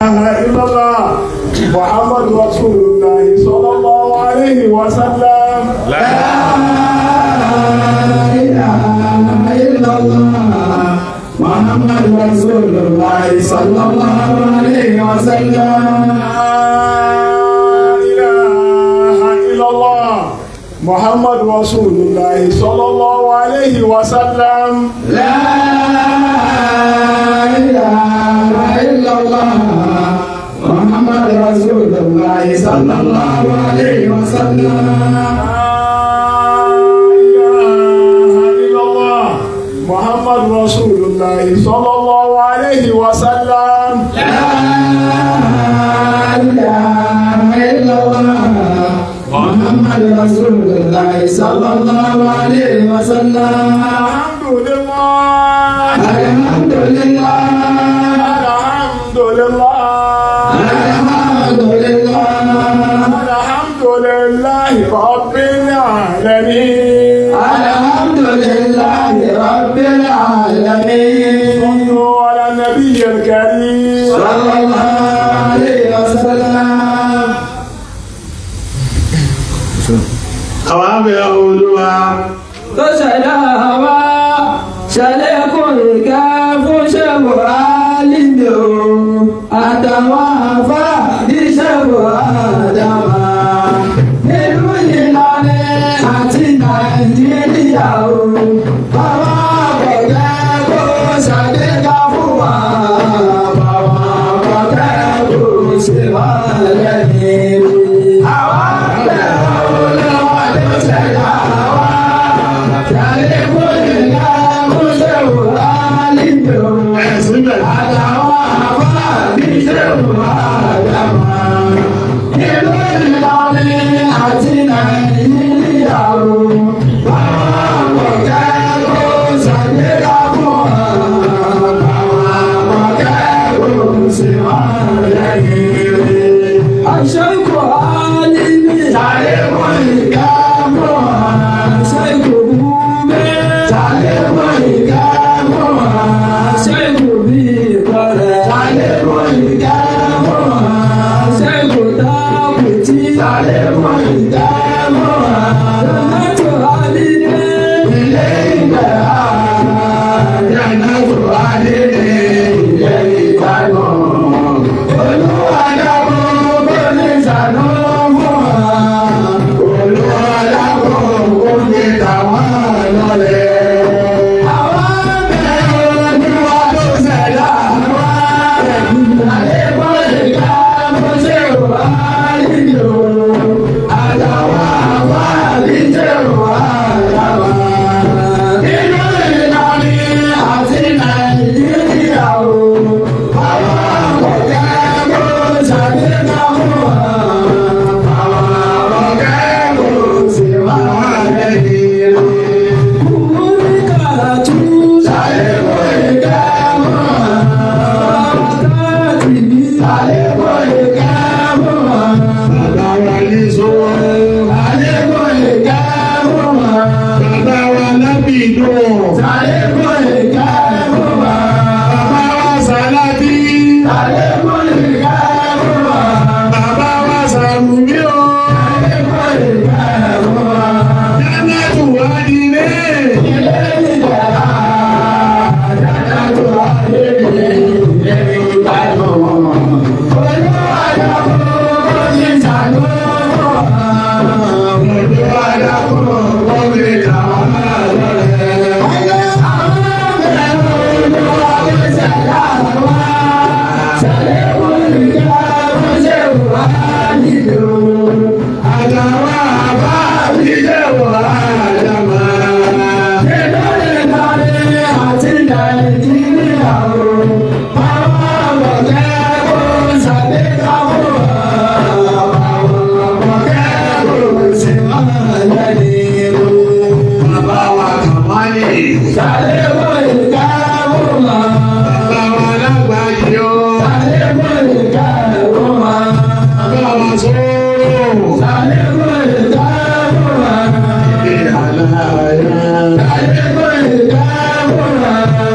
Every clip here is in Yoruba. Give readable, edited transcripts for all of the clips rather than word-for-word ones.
إلا الله محمد رسول الله صلى الله عليه وسلم. لا إله إلا الله محمد رسول الله صلى الله عليه وسلم. لا إله إلا الله محمد رسول الله صلى الله عليه وسلم. لا إله إلا الله محمد رسول الله صلى الله عليه وسلم. محمد رسول الله صلى الله عليه وسلم. لا إله إلا الله محمد رسول الله صلى الله عليه وسلم. الحمد لله الحمد لله الحمد لله الحمد لله الحمد لله رب العالمين. الحمد لله رب العالمين. صلوا على النبي الكريم صلى الله عليه وسلم. àwọn abẹ́ olúwa tó ṣẹ̀dá wa ṣàlékún ìkẹ́ fún ṣẹ́gun alílẹ̀ o àtàwọn àfá ìṣẹ́gun àdàmà nílùú Ìlọrin àti Nàìjíríà o bàbá àkọ́kẹ́ kó ṣàdéka fún wa bàbá àkọ́kẹ́ kó ṣe wá lẹ́yìn àwọn àgbẹ̀ olówó tó ṣẹ̀dá wa.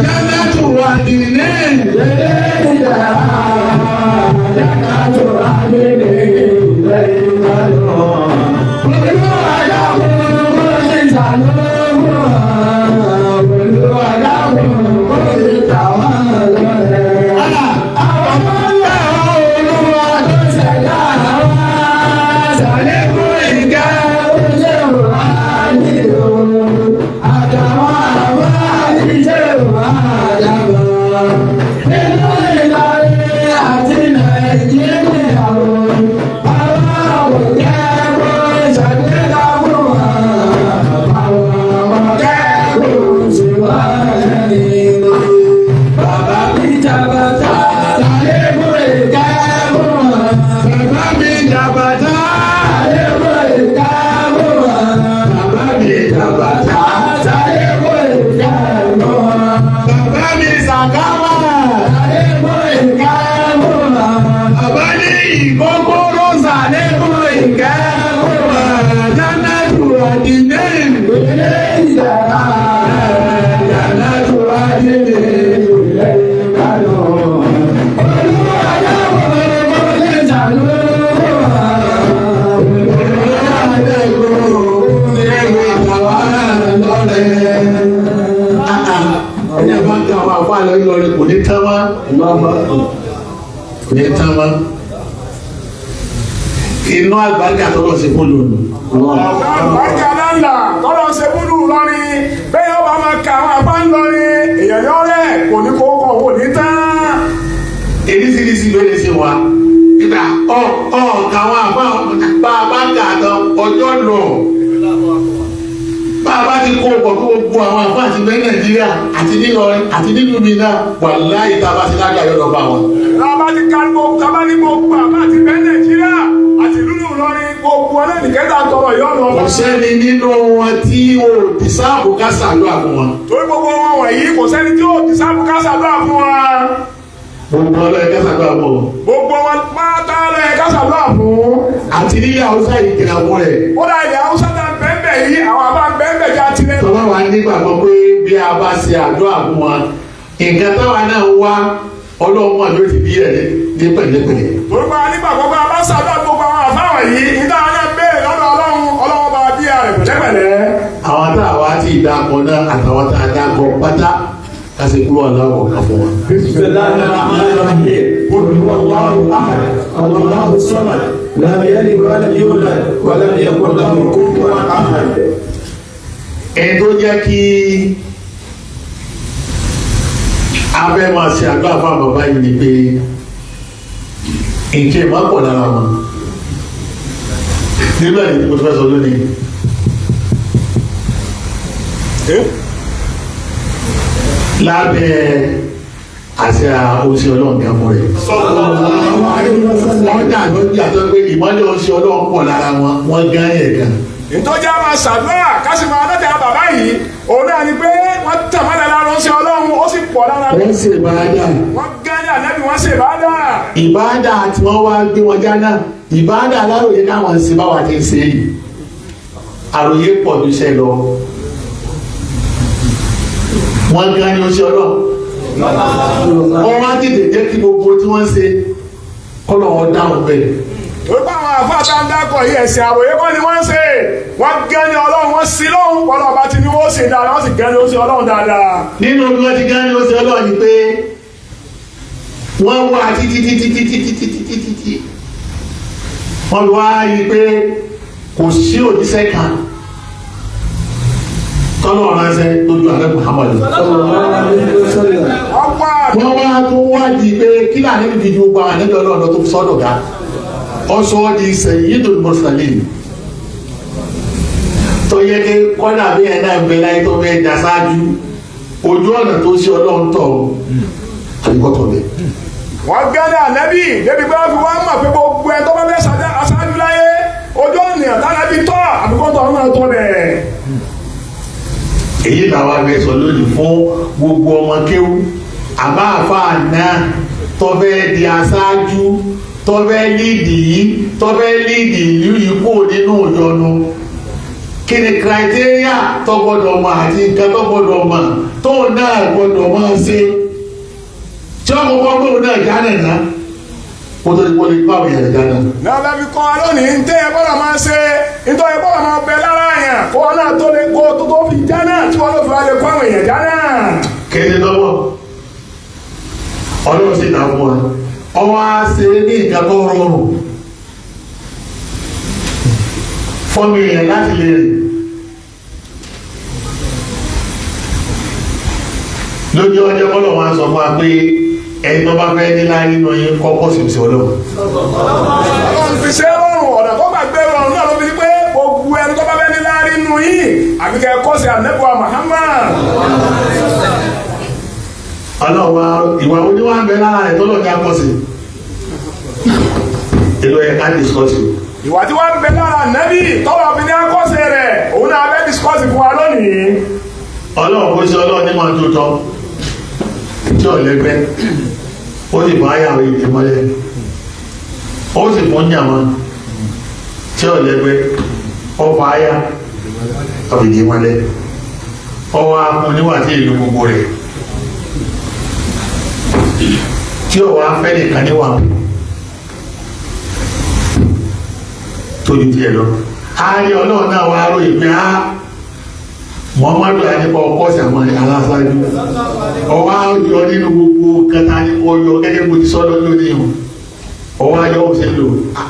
Jannatu wa dine Inú àgbàríkà tọ́lọ̀ sí fún lòlù. Àgbàríkà náà tọ́lọ̀ sí fún lòlù lọ́rin bẹ́ẹ̀ yóò bá máa ka àwọn àbá ń lọrin èèyàn yọ rẹ̀ kò ní kó kọ̀ wò ní tán. Èdísìírísìí ló lè ṣe wá. Ìgbà káwọn àbá bá a bá kà tán ọjọ́ lọ. Bá a bá ti kó pọ̀ tó gbogbo àwọn àbá àti bẹ́ẹ̀ Nàìjíríà àti nílọrin àti nínú mi náà wà láyé tá a bá ti lágbà yọ̀ lọ bá wọn. Bá a ti ká gbogbo àbá àti bẹ́ẹ̀ Nàìjíríà àti lúlù lọrin gbogbo ọlọ́ọ̀nì kẹta tọrọ yọ̀ọ̀nù. Kò sẹ́ni nínú wọn tí o ti sáàbù ká ṣàdúrà fún wọn. Torí gbogbo wọn wọ̀nyí kò sẹ́ni tí o ti sáàbù ká ṣàdúrà fún wọn. Gbogbo ọlọ́ọ̀ ká ṣàdúrà fún wọn. Gbogbo wọn pátá ọlọ́ọ̀ ká ṣàdúrà fún. Àti nílẹ̀ Haúsá yìí kìlà fún rẹ̀. Ó dà ilẹ̀ Haúsá ta bẹ́ẹ̀ yìí àwọn àbá bẹ́ẹ̀ já tilẹ̀. Tọ́lá wa nígbàgbọ́ pé bí a bá ṣe àdúrà fún wọn, nǹkan táwa náà wá ọlọ́run àjọ ti bí ẹ̀ ní pẹ̀lẹ́pẹ̀lẹ́. Orúkọ nígbàgbọ́ pé a bá ṣàdúrà gbogbo àwọn àfáwọ̀ yìí nígbà wọn náà béèrè lọ́dọ̀ ọlọ́run bá bí ara rẹ̀ pẹ̀lẹ́pẹ̀lẹ́. Àwọn tá a wá ti dáko náà àtàwọn tá a dáko pátá ká sì kúrò aláwọ̀ kan fún wọn. Ẹni tó jẹ́ kí abẹ́ máa ṣe àdúrà fún àbàbá yìí ni pé nǹkan ìmọ̀ pọ̀ lára wọn nínú ẹ̀yìn tí mo fẹ́ sọ lónìí lábẹ́ àṣẹ oṣù ọlọ́run kan fún rẹ̀ wọ́n dà lójú àtọ́ pé ìmọ̀lẹ̀ oṣù ọlọ́run pọ̀ lára wọn wọ́n gán ẹ̀ gan. Ìtọ́jà máa ṣàdúrà kásì máa dọ́tẹ̀ bàbá yìí òun náà ni pé wọ́n tàmálẹ̀ lára oṣù ọlọ́run ó sì pọ̀ lára wọ́n ṣe ìbáradà. Wọ́n gán ní Ànábì wọ́n ṣe ìbáradà. Ìbáradà tí wọ́n wá gbé wọn jáná ìbáradà aláròyé káwọn ṣe báwa ti ṣe yìí àròyé pọ̀ ju iṣẹ́ lọ. Wọ́n gán ní oṣù ọlọ́run wọ́n wá tètè jẹ́ kí gbogbo tí wọ́n ṣe kọ́lọ̀ wọn dáhùn bẹ́ẹ̀. Orúkọ àwọn àfáàtà ń dákọ̀ yìí ẹ̀sìn àròyé kọ́ ni wọ́n ń ṣe wọ́n gán ní ọlọ́run wọ́n sí lọ́hùn kọ́lọ̀ ọba ti ní wọ́n ṣe dáadáa wọ́n sì gán ní oṣù ọlọ́run dáadáa. Nínú bí wọ́n ti gán ní oṣù ọlọ́run ni pé wọ́n wá títí wọ́n wá rí i pé kò sí òjíṣẹ́ kan tọ́lọ̀ ránṣẹ́ lójú ààrẹ Muhammad. Wọ́n wá tó wádìí pé kí láàrin níbi ju gba àníjọ́ ọlọ́run tó sọ́dọ̀ ga ọ̀ṣọ́ di sayyidul mursalin tó yẹ kí kọ́dà bí ẹ̀ náà bẹ láyé tó fẹ́ jà ṣáájú ojú ọ̀nà tó ṣe ọlọ́run tọ̀ àbíkọ́tọ̀ bẹ́ẹ̀. Wọ́n gẹ́lẹ́ Ànábì débi pé wọ́n fi wọ́n mọ̀ pé gbogbo ẹ̀ tó bá fẹ́ aṣáájú láyé ojú ọ̀nà tánàbí tọ́ àbíkọ́tọ̀ ọ̀nà tó bẹ̀. Èyí làwọn abẹ sọ lónìí fún gbogbo ọmọ kéwú àbá àfáà náà tó fẹ́ di aṣáájú tó fẹ́ líìdì yìí tó fẹ́ líìdì ìlú yìí kó nínú ìyọnu. Kí ni criteria tó gbọdọ̀ mọ̀ àti nǹkan tó gbọdọ̀ mọ̀ tó náà gbọdọ̀ mọ̀ ṣe tí ọmọ gbọ́dọ̀ náà já nìyà kó tó di kó lè bá àwọn èèyàn jáde. náà lẹ́bi kọ́ wa lónìí ń tẹ́ ẹ bọ́dọ̀ máa ṣe nítorí bọ́dọ̀ máa bẹ lára yẹn kó wọn náà tó lè kó tó fi jáná tí wọ́n ló fi wá lè kó àwọn èèyàn jáná. kéde lọ́wọ́ ọlọ́run sì dá fún wa ọwọ́ á ṣe ní nǹkan tó rọrùn fọ́nmi èèyàn láti lè rìn lójú ọjọ́ bọ́lọ̀ wọn sọ fún wa pé ẹni tó bá fẹ́ nílá nínú yín kọ́kọ́ sì sí ọlọ́run. ọlọ́run fi ṣe rọrùn ọ̀nà tó gbàgbé rọrùn náà ló fi pé gbogbo ẹni tó bá fẹ́ nílá nínú yín àbí kẹ́ kọ́ sí Ànábì Muhammad. ọlọ́run ìwà oníwà ń bẹ lára rẹ̀ tó lọ́ọ́ ní akọ́sí èlò ẹ̀ka discourse. ìwà tí wọ́n ń bẹ lára Ànábì tọ́lọ̀ fi ní akọ́sí rẹ̀ òun náà fẹ́ discourse fún wa lónìí. ọlọ́run kò sí ọlọ́run ní máa tó tọ́ tí ò lẹ́gbẹ́ ó sì fún ayáwó ìdí mọ́lẹ̀ ó sì fún yàmọ́ tí ò lẹ́gbẹ́ ó fún ayá ìdí mọ́lẹ̀ ó wá fún níwà tí ìlú gbogbo rẹ̀ tí ò wá fẹ́ nìkan níwà tójú tí ẹ lọ ààrẹ ọlọ́run náà wá rò ìpín á Muhammadu adipa ọkọ sàmọ aláṣáájú ọwọ́ ayọ nínú gbogbo kẹta ní ọyọ gẹ́gẹ́ bó ti sọ́dọ̀ lónìí o ọwọ́ ayọ ọsẹ lò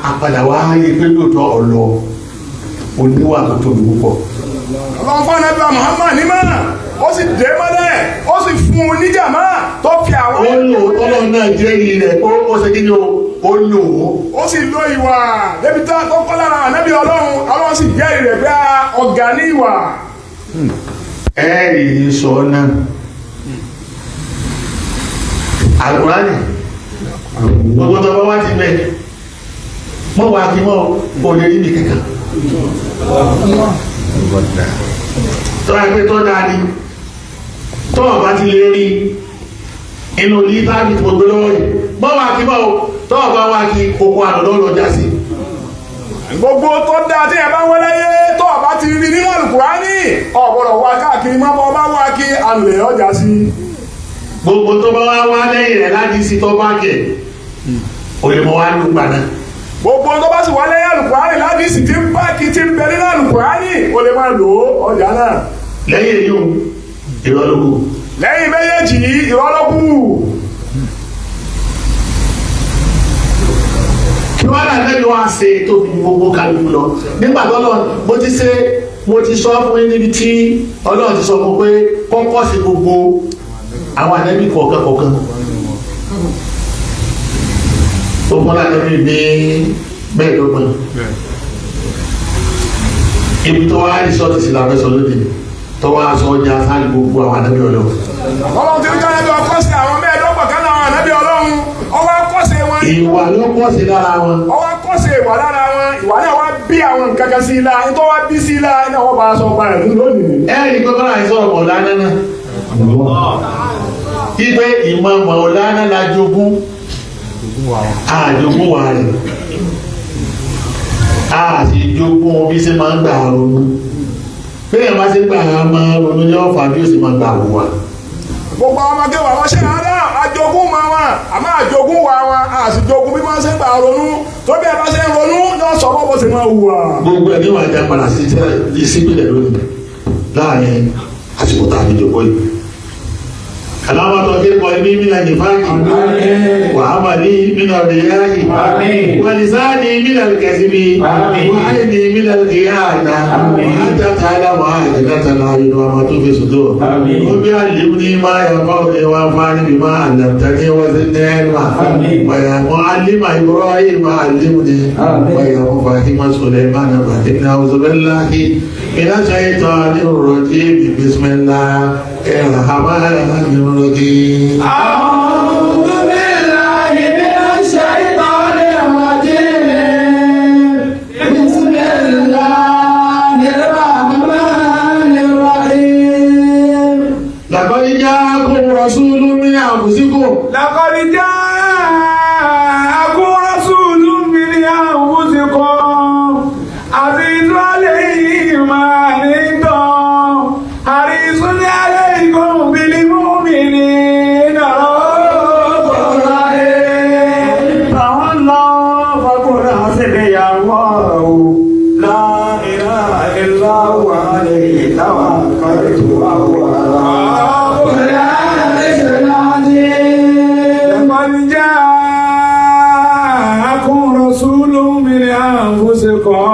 àpàdà wá ayé pé lóòótọ́ ọlọ oníwà tó tóbi púpọ̀. ọlọ́run fún Ànábì Muhammad ní mọ́ ó sì dé mọ́lẹ̀ ó sì fún un níjàmá tó fi àwọn. ó lò ó tọ́lọ́ náà jẹ́ ìrìn rẹ̀ ó ṣe kí ni ó lò ó. ó sì lo ìwà débi tó kọ́ lára Ànábì ọlọ́run sì jẹ́ ìrẹ̀ bí ọ̀gá ní ìwà. ẹ̀rì sọ náà Al-Qur'ani gbogbo tó bá wá ti bẹ̀ mọ́ wá kí mọ́ ò lè rí mi kankan tó ẹgbẹ́ tó dáa ní tó ọ̀bá ti lè rí inú ní tábí tó gbé lọ́wọ́ yìí mọ́ wá kí mọ́ tó ọ̀bá wá kí kókó àdọ̀dọ̀ lọ já sí. gbogbo tó dáa tí ẹ bá wọlé yé tó ọba ti rí nínú Al-Qur'ani ọ̀gbọ̀dọ̀ wá káàkiri má bọ́ bá wá kí alùlẹ̀ ọjà sí. gbogbo tó bá wá lẹ́yìn rẹ̀ láti sí tó bá kẹ̀ òyìnbó wá lù padà. gbogbo tó bá sì wá lẹ́yìn Al-Qur'ani láti sì ti ń bá kí ti ń bẹ nínú Al-Qur'ani o lè máa lò ó ọjà náà. lẹ́yìn èyí o ìrọ̀lùkù. lẹ́yìn méjèèjì ìrọ̀lùkù. kí wọ́n dà lẹ́nu wá ṣe tó fi gbogbo kálukú lọ nígbà tó lọ mo ti sọ fún yín níbi tí Ọlọ́run ti sọ fún pé kọ́kọ́ sí gbogbo àwọn ànábì kọ̀ọ̀kan tó fọ́n ànábì ní mẹ́ẹ̀ẹ́dọ́gbọ̀n ibi tó wá rí sọ́ọ̀tì sí làbẹ́ sọ lónìí tó wá sọ ọjà sáàlì gbogbo àwọn ànábì Ọlọ́run. Ọlọ́run ti ń ká ẹbí ọkọ sí àwọn mẹ́ẹ̀ẹ́dọ́gbọ̀n kan náà ànábì Ọlọ́run ọwọ́ akọ́sẹ̀ wọn. ìwà ló pọ̀ sí lára wọn. ọwọ́ akọ́sẹ̀ ìwà lára wọn ìwà náà wá bí àwọn nǹkan kan sí i la nítorí wá bí sí i la iná wọn bá aṣọ ọba rẹ̀ lónìí. ẹ̀rí gbọ́dọ̀ àìsàn ọ̀mọ̀lánà náà. ibẹ̀ ìmọ̀ ọ̀mọ̀lánà la jogún àjogún wa rẹ̀ a sì jogún bí ṣe máa ń gbà ronú bẹ́ẹ̀ bá ṣe gbà máa ronú ní ọ̀fà bí ó sì máa gbà wò wá. gbogbo àwọn ọmọdé wa wọ́n ṣe rárá àjogún ma wọn àmọ́ àjogún wa wọn a sì jogún bí wọ́n ṣe gbà ronú tó bí ẹ bá ṣe ń ronú náà sọ bọ́ bó ṣe máa wù wá. gbogbo ẹ̀ ní wàá já padà sí ìsípìlẹ̀ lónìí láàrin àsìkò tá a fi jòkó yìí. كلام توفيق قلبي من النفاق وعملي من الرياء ولساني من الكذب وعيني من الخيانة وأنت تعلم عاجلة العين وما تخفي الصدور وبيعلمني ما ينفعني وانفعني بما علمتني وزدني علما ويا معلم إبراهيم علمني ويا مفاهيم سليمان فهمني أعوذ بالله من الشيطان الرجيم بسم الله الرحمن الرحيم أعوذ بالله من الشيطان الرجيم بسم الله الرحمن الرحيم لقد جاءكم رسول من أنفسكم لقد جاءكم رسول من أنفسكم عزيز عليه ما عنتم حريص عليكم بالمؤمنين رؤوف فقل حسبي الله لا إله إلا هو عليه توكلت وهو رب العرش العظيم لقد جاءكم رسول من أنفسكم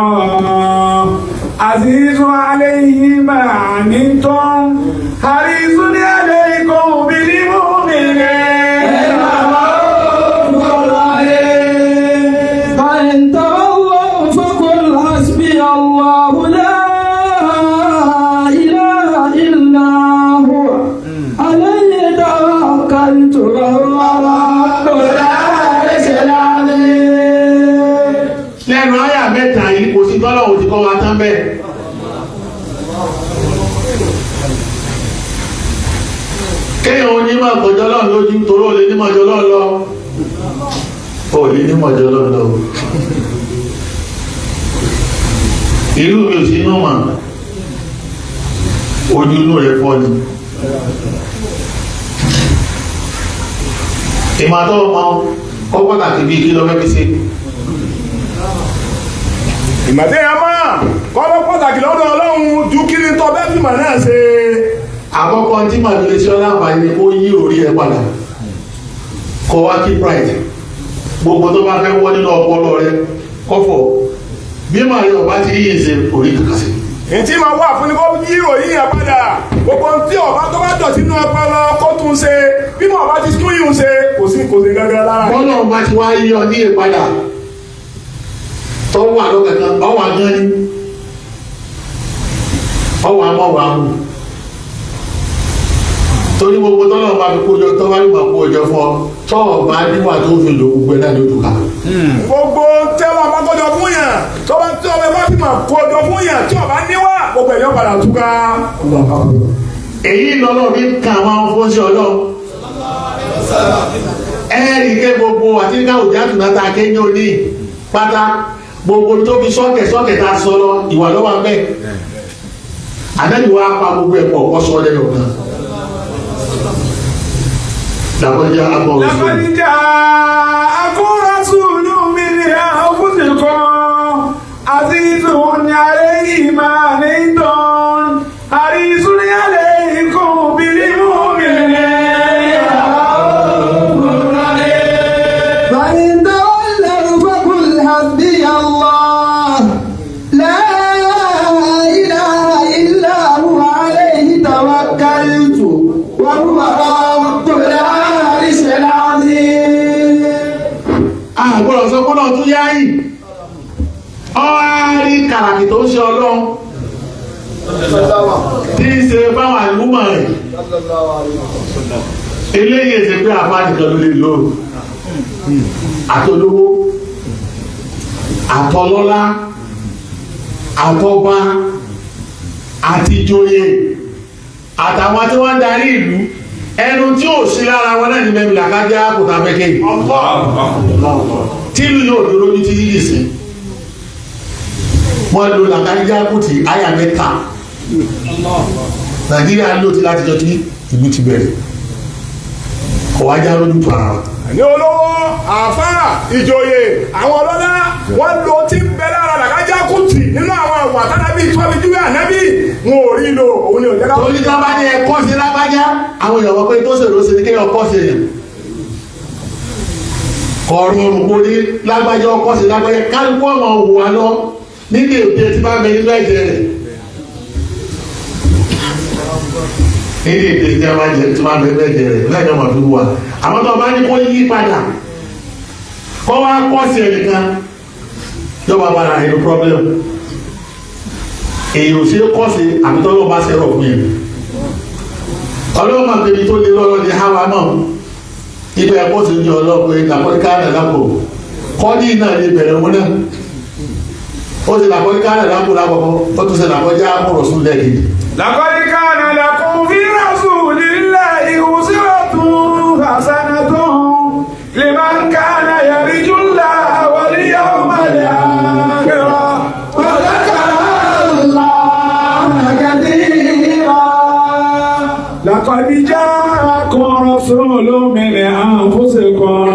عزيز عليه ما عنتم حريص عليكم بالمؤمنين فإن تولوا فقل حسبي الله لا إله إلا هو عليه توكلت وهو رب العرش العظيم. lẹ́nu àyà mẹ́ta yìí kò sí tọ́lọ̀ òtí kọ́ wa tán bẹ́ẹ̀. kéèyàn onímọ̀ àkọjọ́ lọ́n lójú torí ò lè nímọ̀ jọ lọ́n lọ ò lè nímọ̀ jọ lọ́n lọ. ìlú mi ò sí inú mà ojú inú rẹ̀ fọ́ ni. ìmọ̀tọ́ ọmọ kọ́ pàtàkì bíi kí lọ fẹ́ fi ṣe. ìmọ̀tẹ́ yẹn máa kọ́ ló pàtàkì lọ́dọ̀ Ọlọ́run ju kí ni tọ́ bẹ́ẹ̀ fìmọ̀ náà ṣe. àkọ́kọ́ tí màá fi lè ṣe ọ́ láǹfààní ni ó yí orí ẹ padà kọ́ wá kí pride gbogbo tó bá fẹ́ wọ́ nínú ọpọlọ rẹ kọ́fọ̀ bí màá yọ ọba ti yíyìn ṣe orí kankan sí. ìtì máa wà fún ni kó yí ìròyìn yẹn padà gbogbo tí ọba tó bá dọ̀tí nínú ọpọlọ kó tún ṣe bí mo ọba ti tún yìí ń ṣe kò sí gángan lára. bọ́lá ọba ti wá yí ọ ní ìpadà tó wà lọ́kẹ̀kan ọwọ́ agán ni ọwọ́ amọ̀wọ́ amú torí gbogbo tọ́lọ̀ bá fi kójọ tó bá nígbà kójọ fún ọ tọ́ọ̀ bá níwà tó fi lò gbogbo ẹ̀ náà ló dùkà. gbogbo tẹ́lọ̀ bá kójọ fún yàn tó bá tí ọbẹ̀ bá fi mà kójọ fún yàn tí ọba níwà gbogbo ẹ̀yọ́ padà túká. èyí lọ́lọ́ mi kà máa ń fún sí ọlọ́ ẹ̀ẹ́dì ké gbogbo àti káwùjá tùnátà kéńjé òní pátá gbogbo tó fi sọ́kẹ̀ tá a sọ lọ ìwà lọ́wọ́ bẹ́ẹ̀ Ànábì wa pa gbogbo ẹ̀ pọ̀ ọ̀sọ́ lẹ́yọ̀ kan. لقد جاءكم رسول من أنفسكم عزيز عليه ما عنتم حريص عليكم بالمؤمنين فإن تولوا فقل حسبي الله لا إله إلا هو عليه توكلت وهو رب العرش العظيم. àgbọ̀rọ̀ sọ fún náà tún yáyì ọ́rí kàràkì tó ń ṣe Ọlọ́run tí ń ṣe báwọn àlùmọ̀ rẹ̀ eléyìí ṣe pé àfáàdìkan ló lè lò àtolówó àtọlọ́lá àtọba àtìjòyè àtàwọn tí wọ́n ń darí ìlú ẹnu tí ó sí lára wọn náà ní mẹ́bí làkájá kò tá fẹ́ kéyìí tí ìlú yóò dúró ní títí dì sí wọ́n lo làkájá kò tí àyà mẹ́ta Nàìjíríà ló ti láti jọ tí ìlú ti bẹ̀rẹ̀ ọ̀wájá lójú tó ara ní olówó àfáà ìjòyè àwọn ọlọ́lá wọ́n lo tí ń bẹ lára làkájá kùtì nínú àwọn àwà tánábì tó fi júwé Ànábì wọn ò rí lò òun ni ò jẹ́ ká. torí ká bá ní ẹ̀kọ́ sí lágbájá àwọn èèyàn wọ́n pé tó ṣèrò sí ní kéèyàn kọ́ sí èèyàn ọ̀rọ̀ òrùkó ní lágbájá ọkọ́ sí lágbájá kálukú ọmọ òwò wa lọ nílé òde tí bá bẹ nínú ẹ̀jẹ̀ rẹ̀ nílé èdè tí a máa jẹ tí máa bẹ nínú ẹ̀jẹ̀ rẹ̀ lẹ́yìn ọmọ fi wà àwọn tó bá ní kó yí padà kọ́ wá kọ́ sí ẹnìkan yọba bára ẹnu problem èyí ò sí kọ́ sí àbítọ́lọ́ bá ṣẹ̀rọ̀ fún yẹn ọlọ́run máa tẹ̀lé tó lé lọ́rọ́ ní hawa náà ibẹ̀ ẹ̀kọ́ sí ní ọlọ́pẹ́ làkọ́ríká rẹ̀ lápò kọ́dí náà lè bẹ̀rẹ̀ wọn náà ó sì làkọ́ríká rẹ̀ lápò lápapọ̀ ó tún ṣe làkọ́já mọ̀rọ̀ sún lẹ́yìn. لقد كان لكم في رسول الله أسوة حسنة لمن كان يرجو الله واليوم الآخر وذكر الله كثيرا. لقد جاءكم رسول من أنفسكم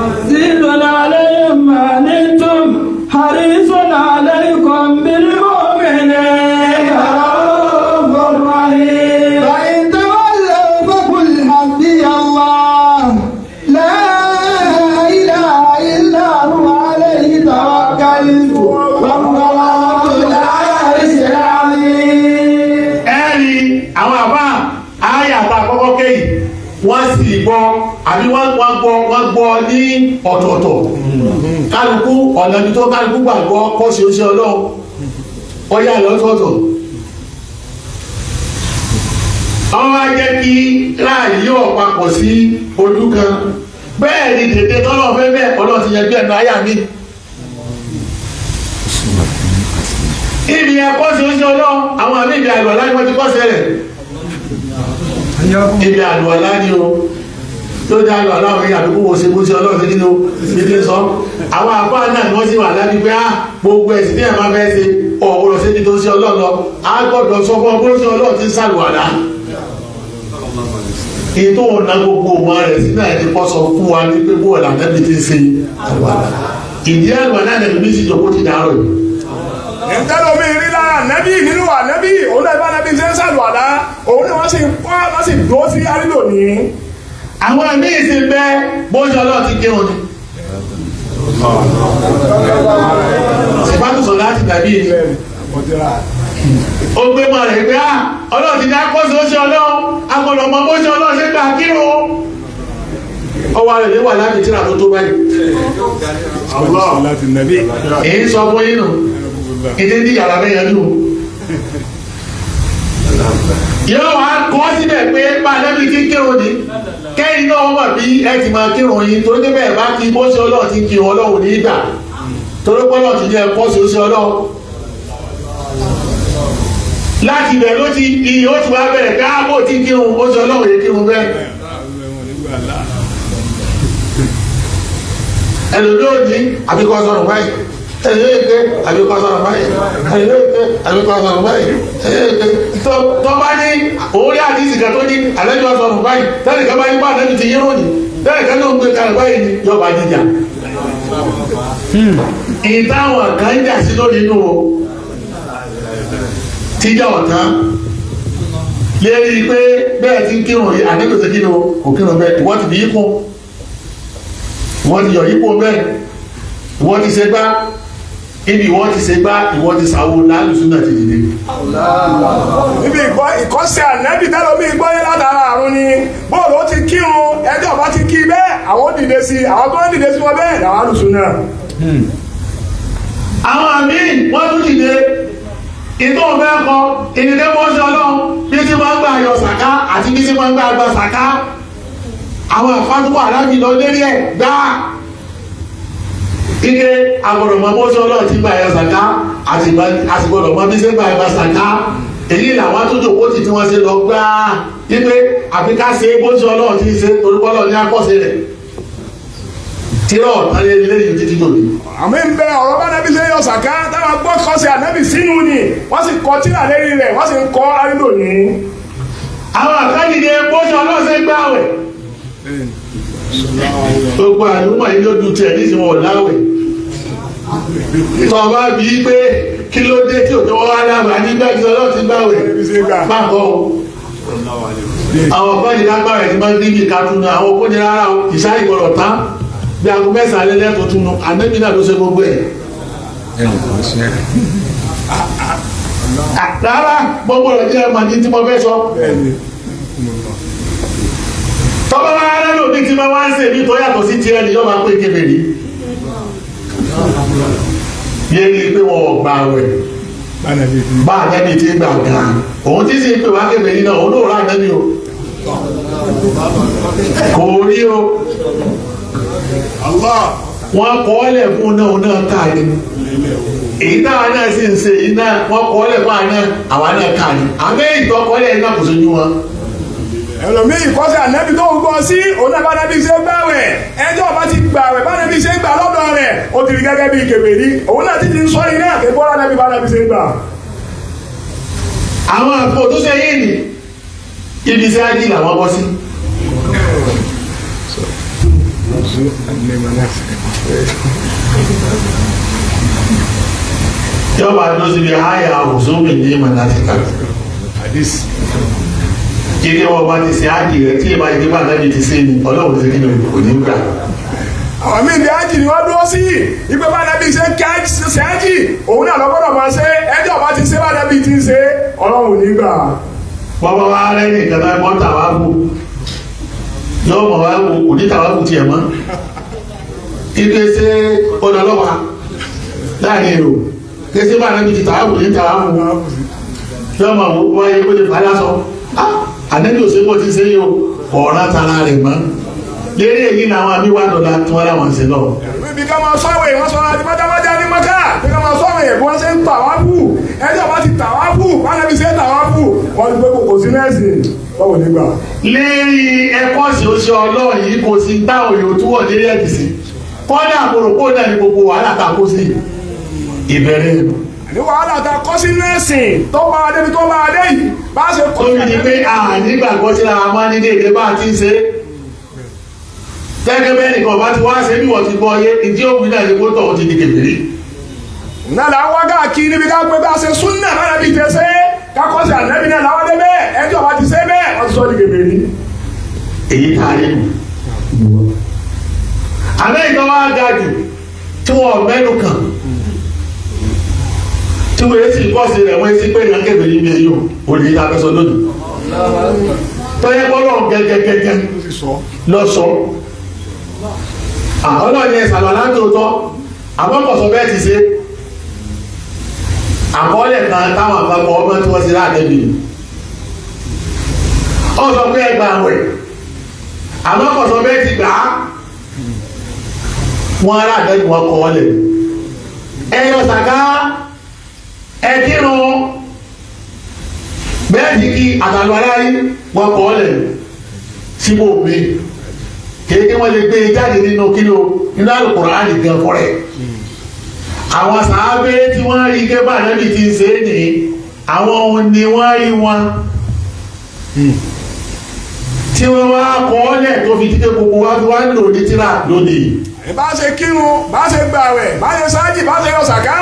عزيز عليه wọ́n gbọ́ ní ọ̀tọ̀ọ̀tọ̀ kálukú ọ̀nà ibi tó kálukú gbàgbọ́ kọ́ sí oṣù ọlọ́run ọyá lọ́tọ̀ọ̀tọ̀ àwọn wá jẹ́ kí láàyè yóò papọ̀ sí ojú kan bẹ́ẹ̀ ni tètè tọ́lọ̀ fẹ́ bẹ́ẹ̀ ọlọ́run ti yẹ bí ẹ̀nu ayá mi ibi ẹ̀kọ́ sí oṣù ọlọ́run àwọn àmì ìdí àlùwàlá ni wọ́n ti kọ́ sẹ́rẹ̀ ibi àlùwàlá ni o tó dá àlùwàlá òun yìí àbíkú wo ṣe bó ṣe ọlọ́run nínú ìdí sọ àwọn àpá náà ni wọ́n sì wà lábí pé gbogbo ẹ̀sìn tí ẹ̀ máa fẹ́ ṣe ọ̀gbọ̀rọ̀ sí ibi tó ṣe ọlọ́run lọ á gbọ́dọ̀ sọ fún ọgbọ́n ṣe ọlọ́run ti ń ṣàlùwàlá ètò ọ̀nà gbogbo ọmọ rẹ̀ sí náà ti kọ́ sọ fún wa ní pé bóòlù ànábì ti ṣe àlùwàlá ìdí àlùwàlá náà ní sì jòkó ti dárò yìí. ìtẹ́lẹ̀ omi rí lára ànábì nínú ànábì òun náà bá ànábì ṣe ń ṣàlùwàlá òun ni wọ́n sì ń kọ́ wọ́n sì dúró sí àrílò ní. àwọn ẹ̀mí ìsìn bẹ́ẹ̀ bó ṣe ọlọ́ọ̀ ti kírun ni. ìbátùsọ̀ láti tàbí ìlú ó gbé mọ̀ rẹ̀ pé ọlọ́ọ̀ ti dá kọ́sí ó ṣe ọlọ́ọ̀ agbọ̀dọ̀ mọ bó ṣe ọlọ́ọ̀ ṣe gbà kírun ọwọ́ rẹ̀ lè wà láti tíra tó tó báyìí. èyí sọ fún yín nù ìdí ní yàrá mẹ́yẹn nù yóò wá kọ́ síbẹ̀ pé bá lẹ́bí tí kírun ni kẹ́yìn náà wọ́n mọ̀ bí ẹ ti máa kírun yín torí pé bẹ́ẹ̀ bá kí bó ṣe ọlọ́ọ̀ ti kírun ọlọ́run ní ìgbà torí pé ọlọ́ọ̀ ti ní ẹ̀kọ́ sí ó ṣe ọlọ́ọ̀ láti ibẹ̀ ló ti iye ó ti wá bẹ̀rẹ̀ pé bó ti kírun ó ṣe ọlọ́run yẹ kírun bẹ́ẹ̀ ẹlòmíì àbíkọ́ sọ̀rọ̀ báyìí ẹ̀yẹ́ẹ̀kẹ́ àbíkọ́ sọ̀rọ̀ báyìí ẹ̀yẹ́ẹ̀kẹ́ àbíkọ́ sọ̀rọ̀ báyìí ẹ̀yẹ́ẹ̀kẹ́ tó bá ní orí àdìsí kan tó ní àlejò sọ̀rọ̀ báyìí tẹ́lẹ̀ kan bá yín bá àlejò ti yín ròyìn tẹ́lẹ̀ kan náà ń gbé kalẹ̀ báyìí ni yọba jíjà ìtàwọn kan jà sí lónìí nù o tíjà ọ̀tán lérí pé bẹ́ẹ̀ ti ń kírun àdéhùn ṣe kí ni o kò kírun bẹ́ẹ̀ ìwọ́n ti fi yí kún wọ́n ti yọ̀ yípo bẹ́ẹ̀ wọ́n ti ṣe gbá ibi wọ́n ti ṣe gbá ìwọ́n ti ṣàwo lálùsùn náà ti dìde. níbi ìkọ́sẹ̀ ànábì tẹ́lẹ̀ omi gbọ́yé látara àrùn ni bóòlù ó ti kírun ẹjọ́ bá ti kí bẹ́ẹ̀ àwọn dìde sí àwọn tó ń dìde sí wọn bẹ́ẹ̀ làwọn àlùsùn náà. àwọn àmì wọ́n tún dìde ìtò òfẹ́ kọ ìdílé mọ́ṣẹ́ ọlọ́run bí tí wọ́n gbà yọ sàká àti bí tí wọ́n gbà gba sàká àwọn àfáàtúwà aláàbí lọ lérí ẹ̀ gbáà ike agbọ̀dọ̀mọ́ mọ́ṣẹ́ ọlọ́run ti gbà yọ sàká àsìgbọ̀dọ̀mọ́ bí tí gbà yọ sàká èyí làwọn tó jòkó tí wọ́n ṣe lọ gbáà wípé àfikà ṣe mọ́ṣẹ́ ọlọ́run ti ṣe torúkọ́lọ́ ní akọ́ṣe rẹ̀ tírọ̀ tálẹ́ lẹ́yìn títí lòdì. àmì ń bẹ ọ̀rọ̀ bá nàbí ṣe yọ sàká táwọn gbọ́ kọ́sẹ̀ ànábì sínú ni wọ́n sì kọ́ tíra lérí rẹ̀ wọ́n sì ń kọ́ àrídò ní. àwọn àkájìdé mọ́ṣẹ́ ọlọ́run ṣe gbáwẹ̀ gbogbo àdúgbò yìí ló dùn tiẹ̀ nísìnyí wọn láwẹ̀ tọ́ bá bí i pé kí ló dé tí òjò wá lábàá nígbà tí ọlọ́run ti gbáwẹ̀ pàkọ́ o àwọn ọ̀pẹ́ni lágbára ẹ̀ ti máa ń dín ní ìkàtúnú àwọn òkú ní rárá ìṣá ìgbọ̀rọ̀ tán bí aago mẹ́sàn-án lẹ́lẹ́ tó túnú ànẹ́bí náà ló ṣe gbogbo ẹ̀. rárá gbogbo rẹ̀ jẹ́ ẹ̀ma ní tí mo fẹ́ sọ. tọ́ba wa rẹ́ lòdì tí mo wá ń ṣe ní tó yàtọ̀ sí tiẹ̀ ni yóò máa pé kébèrè. yé ni pé wọn ò gbà wẹ̀ bá ànẹ́bí ti gbà gan òun tí sì ń pè wá kébèrè náà òun ló rà ànẹ́bí o kò rí o wọ́n kọ́ ọ́lẹ̀ fún náà káàdì èyí táwa náà sì ń ṣe iná wọ́n kọ́ ọ́lẹ̀ fún àwa náà káàdì àmì ìtọ́kọ́lẹ̀ iná kò sójú wọn. ẹlòmíì ìkọ́sẹ̀ ànábì tó ń gbọ́ sí òun náà bá nàbí ṣe gbàwẹ̀ ẹjọ́ bá ti gbàwẹ̀ bá nàbí ṣe gbà lọ́dọ̀ rẹ̀ ó ti rí gẹ́gẹ́ bí kèfèrí òun náà ti ti ń sọ iná àkẹ́kọ̀ọ́ nàbí bá nàbí ṣe gbà. àwọn àpò tó ṣe yé ni ibi tí a jí làwọn bọ́ sí. yọba tó sì bí àyà òṣùwìn ní mọ̀nàtìkà kí ni wọ́n bá ti ṣe ájì rẹ̀ tí ìbá ìdíbà náà ti ṣe ni ọlọ́run ti kí ni kò ní gbà. àwọn míì ní ájì ni wọ́n dúró sí ìgbé bá nàbí ṣe ṣe ájì òun náà lọ́gbọ́dọ̀ máa ṣe ẹjọ́ bá ti ṣe bá nàbí ti ṣe ọlọ́run ò ní gbà. bọ́bá wa rẹ́ ní ìkàtà mọ́tà wá bù yóò mọ̀ wá kò ní tàwa kù tiẹ̀ mọ́ ike ṣe ọlọ́lọ́pàá láàrin èrò kéṣe bá Ànábì ti tàwa kù ní tàwa kù yóò mọ̀ wáyé kó lè fà lásọ Ànábì òṣèpọ̀ ti ṣe yóò ọ̀rá tara rẹ̀ mọ́ lérí èyí ni àwọn àmì wà lọ́la tí wọ́n láwọn ṣe lọ. ibi ká máa sọ́wọ́ èèyàn sọ àti májámájá ní mọ́ká bí ká máa sọ́wọ́ èèyàn bí wọ́n ṣe ń tàwáfù ẹjọ́ bá ti tàwáfù bánàbí ṣe tàwáfù wọ́n ti gbé kòkò sí nẹ́ẹ̀sì báwo nígbà. lérí ẹ̀kọ́ sí oṣù ọlọ́ọ̀ yìí kò sí táwọn èèyàn tó wọ̀ lérí ẹ̀kì sí kọ́dà àpòròpó náà ní gbogbo wàhálà ta kó sí ìbẹ̀rẹ̀ ẹ̀nu. ní wàhálà ta kọ́ sí nẹ́ẹ̀sì tó bá adé bí tó bá adé yìí bá ṣe kọ́ tóbi ni pé ànígbàgbọ́ sí ara máa ní déédé bá ti ń ṣe gẹ́gẹ́ bẹ́ẹ̀ nìkan bá ti wá ṣe bí wọ́n ti gbọ́ yé ìdí òmìn náà ní kó tọ̀ ti di kèfèrí. nàlà wá káàkiri níbi ká pé bá ṣe súnnà lára bí tẹ ṣe kákọ́ sí Ànábì náà láwọn dé bẹ́ẹ̀ ẹjọ́ bá ti ṣe bẹ́ẹ̀ wọ́n ti sọ di kèfèrí. èyí tá a lè mú. àmọ́ ìtọ́ wa ga jù tí wọ́n mẹ́nu kàn tí wọ́n yé sì kọ́ sí rẹ̀ wọ́n ti pé ìyá kèfèrí bí èyí ò ní ìta fẹ́ sọ lónìí. tọ́yẹ́ bọ́lọ̀ gẹ́gẹ́gẹ́gẹ́ lọ sọ ọlọ́ọ̀ni ẹ̀sàlọ̀ látòótọ́ àmọ́kọ̀sọ bẹ́ẹ̀ ti ṣe àkọọ́lẹ̀ kan táwọn àpapọ̀ ọmọ tí wọ́n ti rà Ànábì ọ sọ pé ẹgbà àwẹ̀ àmọ́kọ̀sọ bẹ́ẹ̀ ti gbà á wọ́n rà Ànábì wọn kọ́ọ́lẹ̀ ẹyọ sàká ẹkírun bẹ́ẹ̀ ti kí àtàlù aláyé wọn kọ́ọ́lẹ̀ síbò mi kéèké wọ́n lè gbé jáde nínú kílò nínú Al-Qur'ani gan fọ́rẹ̀ àwọn sàábé tí wọ́n rí kébà Ànábì ti ń ṣe é ní àwọn ohun ni wọ́n rí wọn tí wọ́n wá kọ́ọ́lẹ̀ tó fi dídé gbogbo wá fi wá ń lò ní tíra lónìí. bá ṣe kírun bá ṣe gbààwẹ̀ bá ṣe sáájì bá ṣe yọ sàká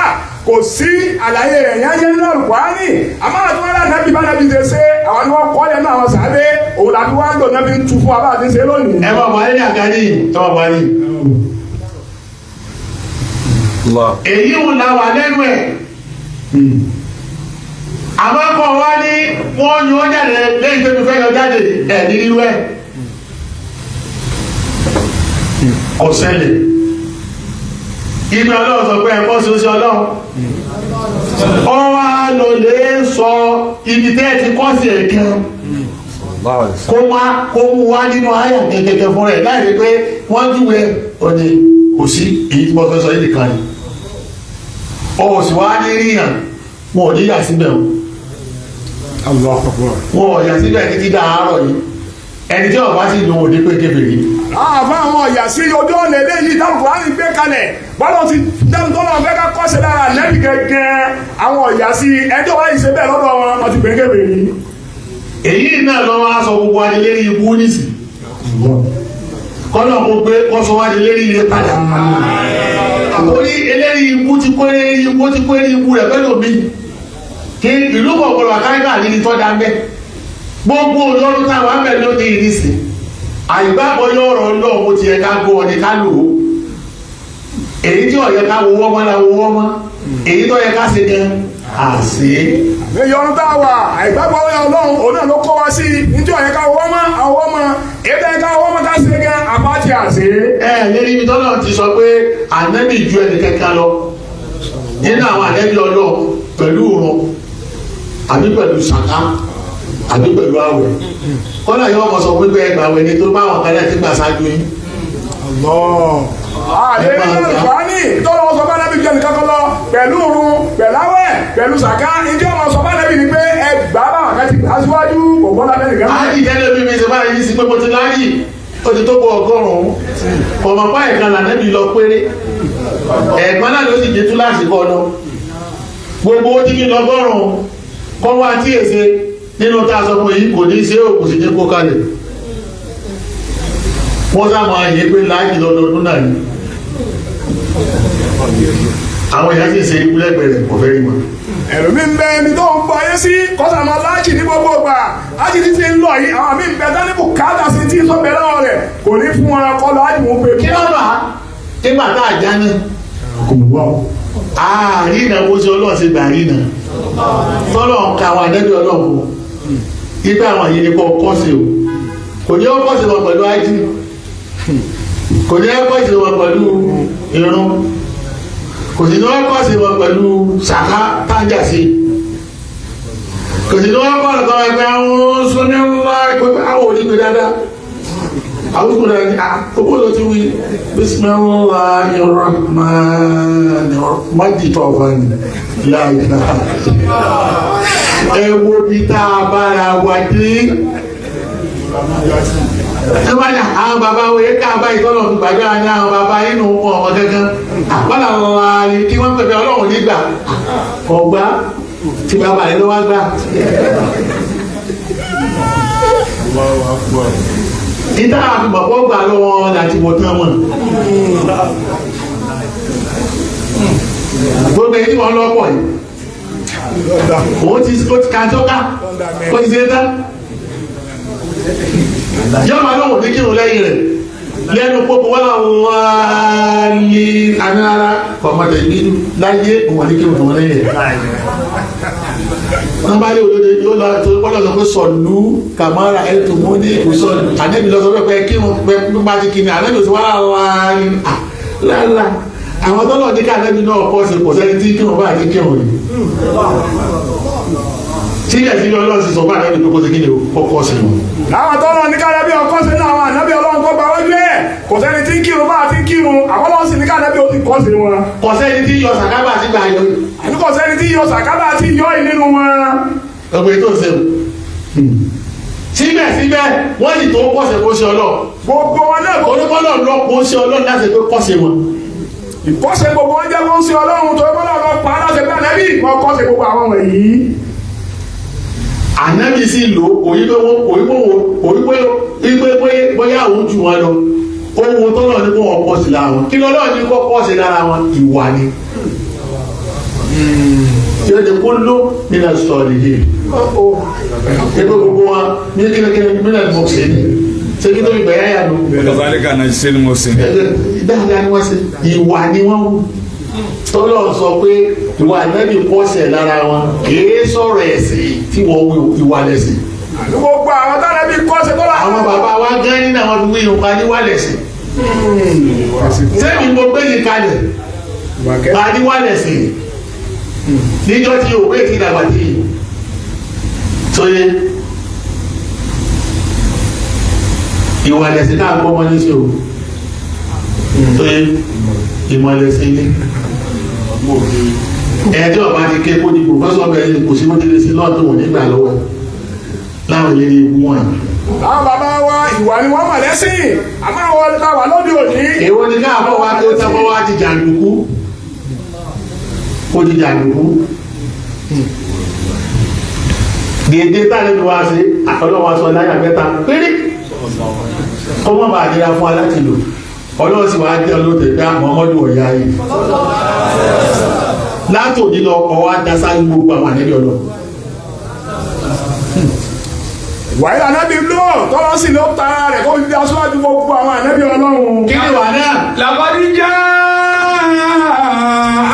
kò sí àlàyé rẹ̀ yányé nínú Al-Qur'ani àmọ́ àti wọn láti Ànábì bá Ànábì ṣe ṣe àwọn ni wọ́n kọ́ọ́lẹ̀ náà àwọn sàábé òun làbí wọ́n ń lò náà fi ń tu fún wa bá àti ṣe lónìí. ẹ máa wà ní àgáyé ẹ máa wà ní. èyí ń la wà lẹ́nu ẹ̀ àmọ́ kọ́ wá ní wọ́n yọ jáde lẹ́yìn tó ti fẹ́ yọ jáde ẹ̀ ní irú ẹ̀ kò ṣẹlẹ̀ ibi Ọlọ́run sọ pé ẹ̀kọ́ sí oṣù Ọlọ́run ọ wá lò lè sọ ibi tẹ́ ẹ ti kọ́ sí ẹ̀kan kó mú wá nínú àyà gẹ́gẹ́gẹ́ fún rẹ̀ láì rí pé wọ́n júwe òní kò sí èyí tí wọ́n fẹ́ sọ yìí nìkan ni ọ̀hún sì wá ní ríyàn wọn ò ní yà síbẹ̀ wọn ò yà síbẹ̀ títí dáhàárọ̀ yìí ẹni tí ọba sì lòun ò ní pé kébèrè. àbá àwọn ọ̀yà sí ojú ọ̀nà eléyìí táwọn Kùránì gbé kalẹ̀ bọ́lá ti dáhùn tó lọ́wọ́ fẹ́ ká kọ́sẹ̀ lára Ànábì gẹ́gẹ́ àwọn ọ̀yà sí ẹjọ́ wáyé ṣe bẹ́ẹ̀ lọ́dọ̀ wọn wọ́n ti pè kébèrè. èyí náà lọ́wọ́ aṣọ gbogbo adìlérí ibú nísì kọ́nà kó gbé kọ́sọ wá adìlérí ilé padà àkórí eléri ibú ti kó eléri ibú rẹ̀ pẹ́lú mi kí ìlú kọ̀ọ̀kọ̀rọ̀ àkáríkà ní tọ́ da mẹ́ gbogbo olóró táwọn abẹ́ ló ní ìrísí àìgbàgbọ́ yọ̀rọ̀ Ọlọ́run mo ti yẹ ká gbọ́ ọ̀nì ká lò ó èyí tí ó yẹ ká wo wọ́n mọ́ la wo wọ́n mọ́ èyí tó yẹ ká ṣe gan àṣẹ. ìyọnu tá a wà àìgbàgbọ́ Ọlọ́run òun náà ló kọ́ wá sí ní tí ó yẹ ká wọ́n mọ́ àwọn ọmọ èyí tó yẹ ká wọ́n mọ́ ká ṣe gan àpáti àṣẹ. lérí ibi tọ́lọ̀ ti sọ pé Ànábì ju ẹnì kẹta lọ nínú àwọn Ànábì Ọlọ́run pẹ̀lú òrùn àbí pẹ̀lú sàká àbí pẹ̀lú àwẹ̀ kọ́lá yóò mọ̀ sọ pé ẹgbà àwẹ̀ ni tó bá wọn kálẹ̀ tí gbà sáájú yín. Kùránì tọ́lọ́ sọ bá Ànábì jẹ́ nìkan kan lọ pẹ̀lú òrùn pẹ̀láwẹ̀ pẹ̀lú sàká ìdí ọmọ sọ bá Ànábì ni pé ẹgbà bá wọn kẹ́tì aṣíwájú kò gbọ́dọ̀ bẹ́ẹ̀ nìkan. ájì tẹ́lẹ̀ bí mi ṣe bá yìí sí pé mo ti láyì ó ti tó bọ 100 ọmọ pa ẹ̀kan l'Ànábì lọ péré ẹ̀gbọ́n náà ló sì jẹ́ túláàsì kọ́ lọ gbogbo ó ti fi lọ 100 kọ́ wá tí èsè nínú tá a sọ fún yìí kò ní ṣe òkú sí ní kó kalẹ̀ wọ́n sáàmù ayé pé láàájì lọ́dọọdún náà ni àwọn èèyàn sì ṣe ikúlẹ̀gbẹ̀rẹ̀ kò fẹ́ rí wọn. ẹ̀rù mi ń bẹ ẹni tó ń gbọ́ ayé sí kọ́sà máa láàjì ní gbogbo ìgbà láti ti ń lọ yìí àwọn mi ń bẹ dání bùkátà sí tí sọ́bẹ̀ lọ́wọ́ rẹ̀ kò ní fún wọn kọ́ láàjì mú pé. kí ló bá nígbà tá a já ní kò mú wá o àárín ìnáwó sí ọlọ́ọ̀sẹ̀ gbà rí náà tọ́lọ̀ ń ka àwọn àdẹ́bí ọlọ́ọ̀kọ̀ ibẹ̀ àwọn yìí ni kò kọ́ sí o kò ní ọkọ̀ sí wọn pẹ̀lú ájí, kò ní ọkọ̀ sí wọn pẹ̀lú irun, kò sí ní ọkọ̀ sí wọn pẹ̀lú ṣàká tájà sí, kò sí ní ọkọ̀ lọ́kọ̀ ẹgbẹ́ àwọn sọ́nẹ́wà àwọn onígbé dáadáa àwọn òkúta ní àkókò ló ti wí Bismillahirrahmanirrahim májìtọ̀ ọ̀fàn láìpẹ́ ẹ wo bí tá a bára wà dé ẹ bá ní àwọn bàbá wo yẹ ká bá ìtọ́nà fi gbàgbé ní àwọn bàbá inú ọmọ kankan àpọ́nà wọn ni kí wọ́n pẹ̀lú ọlọ́run nígbà ọgbà tí bàbá rẹ̀ ló wá gbà. Ìta àfihàn pọ̀ gbà lọ́wọ́ láti wọ̀ tán mọ̀. Gbogbo ẹni wọn lọ́pọ̀ yìí. Òun ti kàjọ́ká, ó ti ṣe tán. Yọ́mà lọ́wọ́ ní kírun lẹ́yìn rẹ̀. Lẹ́nu pópó wọ́n láwọn ní anára ọmọdé ìbínú láyé òun ní kírun wọn lẹ́yìn rẹ̀. Wọ́n bá lé olóde yóò lọ tó gbọ́dọ̀ lọ pé sọ̀lú kàmárà ẹ̀tù mú ní ìkùsọ̀lù. Ànẹ́bí lọ sọ pé kírun pẹ́ bá ti kí ni ànẹ́bí òsì wá láàlá. Àwọn tọ́lọ̀ ní ká ànẹ́bí náà kọ́ sí kò sẹ́ni tí kírun bá àti kírun yìí. Sílẹ̀ sí ọlọ́run sì sọ bá ànẹ́bí tó kó sí kí ni ó kọ́ sí wọn. Láwọn tọ́lọ̀ ní ká ànẹ́bí ọkọ́ sí náà àwọn ànẹ́bí ọlọ́run kọ́ bá wájú ẹ̀ kò sẹ́ni tí kírun bá àti kírun àwọn ọlọ́run sì ní ká ànẹ́bí ó ti kọ́ sí wọn. Kò sẹ́ni tí yọ sàkábà sí gbà yọ. Àní kò sẹ́ni tí yọ sàkábà àti yọ ìnínú wọn. Ọgbẹ́ tó ń ṣe o. Síbẹ̀síbẹ̀ wọ́n sì tó kọ́sẹ̀ kó ṣe ọlọ́. Gbogbo wọn náà Olúkọ́lọ̀ lọ kó ṣe ọlọ́ láti pé kọ́sẹ̀ wọn. ìkọ́sẹ̀ gbogbo wọn jẹ́ wọ́n sí ọlọ́run tó ẹgbọ́n náà lọ pa á láti pé ànẹ́bí wọn kọ́sẹ̀ gbogbo àwọn wọ̀nyí. Ànábì sì lò òyìnbó bóyá òun jù wọn lọ. Ohun tó lọ ní kó wọn kọ́ sí lára wọn. Kí lọ́lọ́ ní kó kọ́ sí lára wọn? Ìwà ni. Yóò di kó ló nínú sọ̀rọ̀ yìí. Ẹgbẹ́ gbogbo wa ní kílẹ̀kílẹ̀ nínú mọ̀ọ́sẹ̀ ni. Ṣé kí tó fi bẹ̀rẹ̀ yà ló? Kazalika kana ṣe ni mo ṣe. Dáadáa ni wọ́n ṣe. Ìwà ni wọ́n wù. Tọ́lọ̀ sọ pé ìwà Ànábì kọ́sẹ̀ lára wọn. Kìí sọ̀rọ̀ ẹ̀sìn tí wọ́n wí ìwà lẹ̀sìn. Gbogbo àwọn tánàbí kọ́sẹ̀ tó láwọn. Àwọn bàbá wa gán nínú àwọn fi wí ìwà níwà lẹ̀sìn. Sẹ́mi mo gbé yìí kalẹ̀. Bá níwà lẹ̀sìn. Níjọ́ tí òwe ti dàgbà tí tóye ìwà lẹ̀sìn náà gbọ́ mọ́ ní ṣe o tóye ìmọ̀lẹ̀sìn ní ẹjọ́ ọba ti ké kó ní pòfẹ́sọ̀ bẹ̀rẹ̀ kò sí mọ́tẹ́lẹ̀ sí lọ́ọ̀tún wò nígbà lọ́wọ́ láwọn ilé ewu wọn. Àwọn bàbá wa ìwà ni wọ́n mọ̀ lẹ́sìn àmọ́ àwọn ọ̀dọ́ wà lóde òní. Èwo ni káàbọ̀ wá tó tẹ́wọ́ wá ti jàǹdùkú ó ti jàǹdùkú gèdè tààrí ni wá sí ọlọ́wọ́ sọ láyà mẹ́ta péré ọmọ bá àdíra fún alátìlò ọlọ́wọ́ sì wá jẹ́ olóòtẹ̀ pé Muhammadu ọ̀yá yìí látòdí lọ ọwọ́ adásá gbogbo àwọn ànẹ́bí ọlọ́ wàyí ànábì lò tọ́lọ́ sí ló ta rẹ̀ kó fi aṣáájú gbogbo àwọn ànábì ọlọ́run. kí ni wà náà Làbàdíjà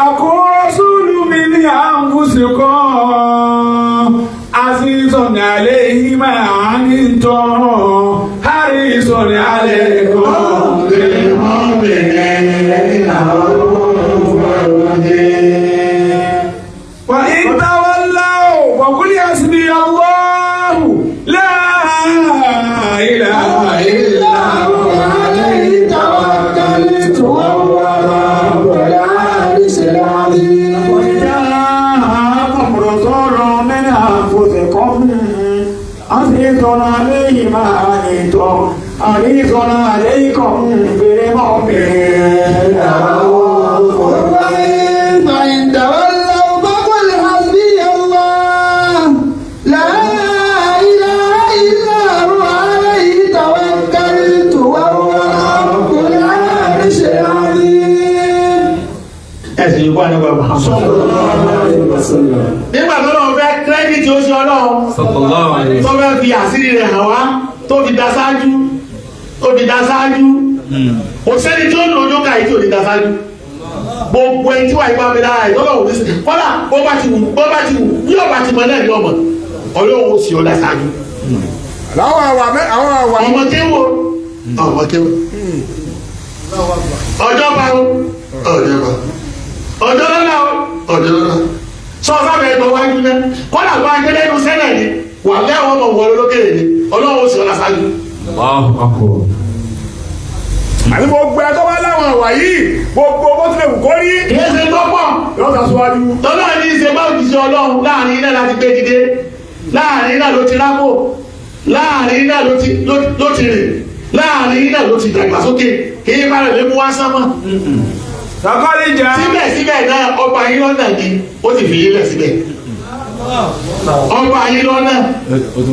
àkóṣùlù mi ní àǹfùsìkọ́ àṣìṣọ́nì alẹ́ yìí máa ń tọ́ àríṣọ́nì alẹ́ kọ́. Wà ìtawọ́lá ò wàkúlì àṣìbí Allah la ilaha illa huwa alayhi tawakkaltu wa huwa rabbul arshil azim. Wa ja'akum rasulun min anfusikum azizun alayhi ma anittum harisun alaykum bil mu'minina ra'ufur rahim. فإن تولوا فقل حسبي الله لا إله إلا هو عليه توكلت وهو رب العرش العظيم. ẹ̀sìn ìgbà nígbà Muhammad nígbà tó lọ́wọ́ fẹ́ kírẹ́dìtì ó ṣe ọlọ́run tó fẹ́ fi àṣírí rẹ̀ hàn wá tó fi dá sáájú kò sẹ́ni tí ó lò ojú káyìí tí ò ní dá sáájú gbogbo ẹni tí wà ní pàmì lára ìtọ́lọ̀ òní sí kọ́lá bó bá ti wù bí ọba ti mọ̀ náà ní ọmọ ọlọ́run ó sì ó dá sáájú láwọn àwà ọmọ kéwò ọmọ kéwò ọjọ́ bá o ọjọ́ bá ọjọ́ lọ́la o ọjọ́ lọ́la sọ sábẹ́ ẹ̀gbọ́n wájú náà kọ́lá bá gbé lẹ́nu sẹ́nẹ̀ ni wà lẹ́wọ̀n ọmọ wọlé lókèrè ni ọlọ́run sì ọ̀la ṣáájú. àti gbogbo ẹ tó bá láwọn àwà yìí gbogbo bó tilẹ̀ kù kó rí. kì í ṣe tọ́pọ̀ lọ́sà síwájú. tọ́lá ní í ṣe bá òjìṣẹ́ ọlọ́run láàrin iná láti gbé dìde láàrin iná ló ti rákò láàrin iná ló ti rìn láàrin iná ló ti dàgbàsókè kì í bá rẹ̀ lé mú wá sánmọ́. Sàkọ́lìjà. síbẹ̀síbẹ̀ náà ọba yín lọ́nà ni ó sì fi yílẹ̀ síbẹ̀. ọba yín lọ́nà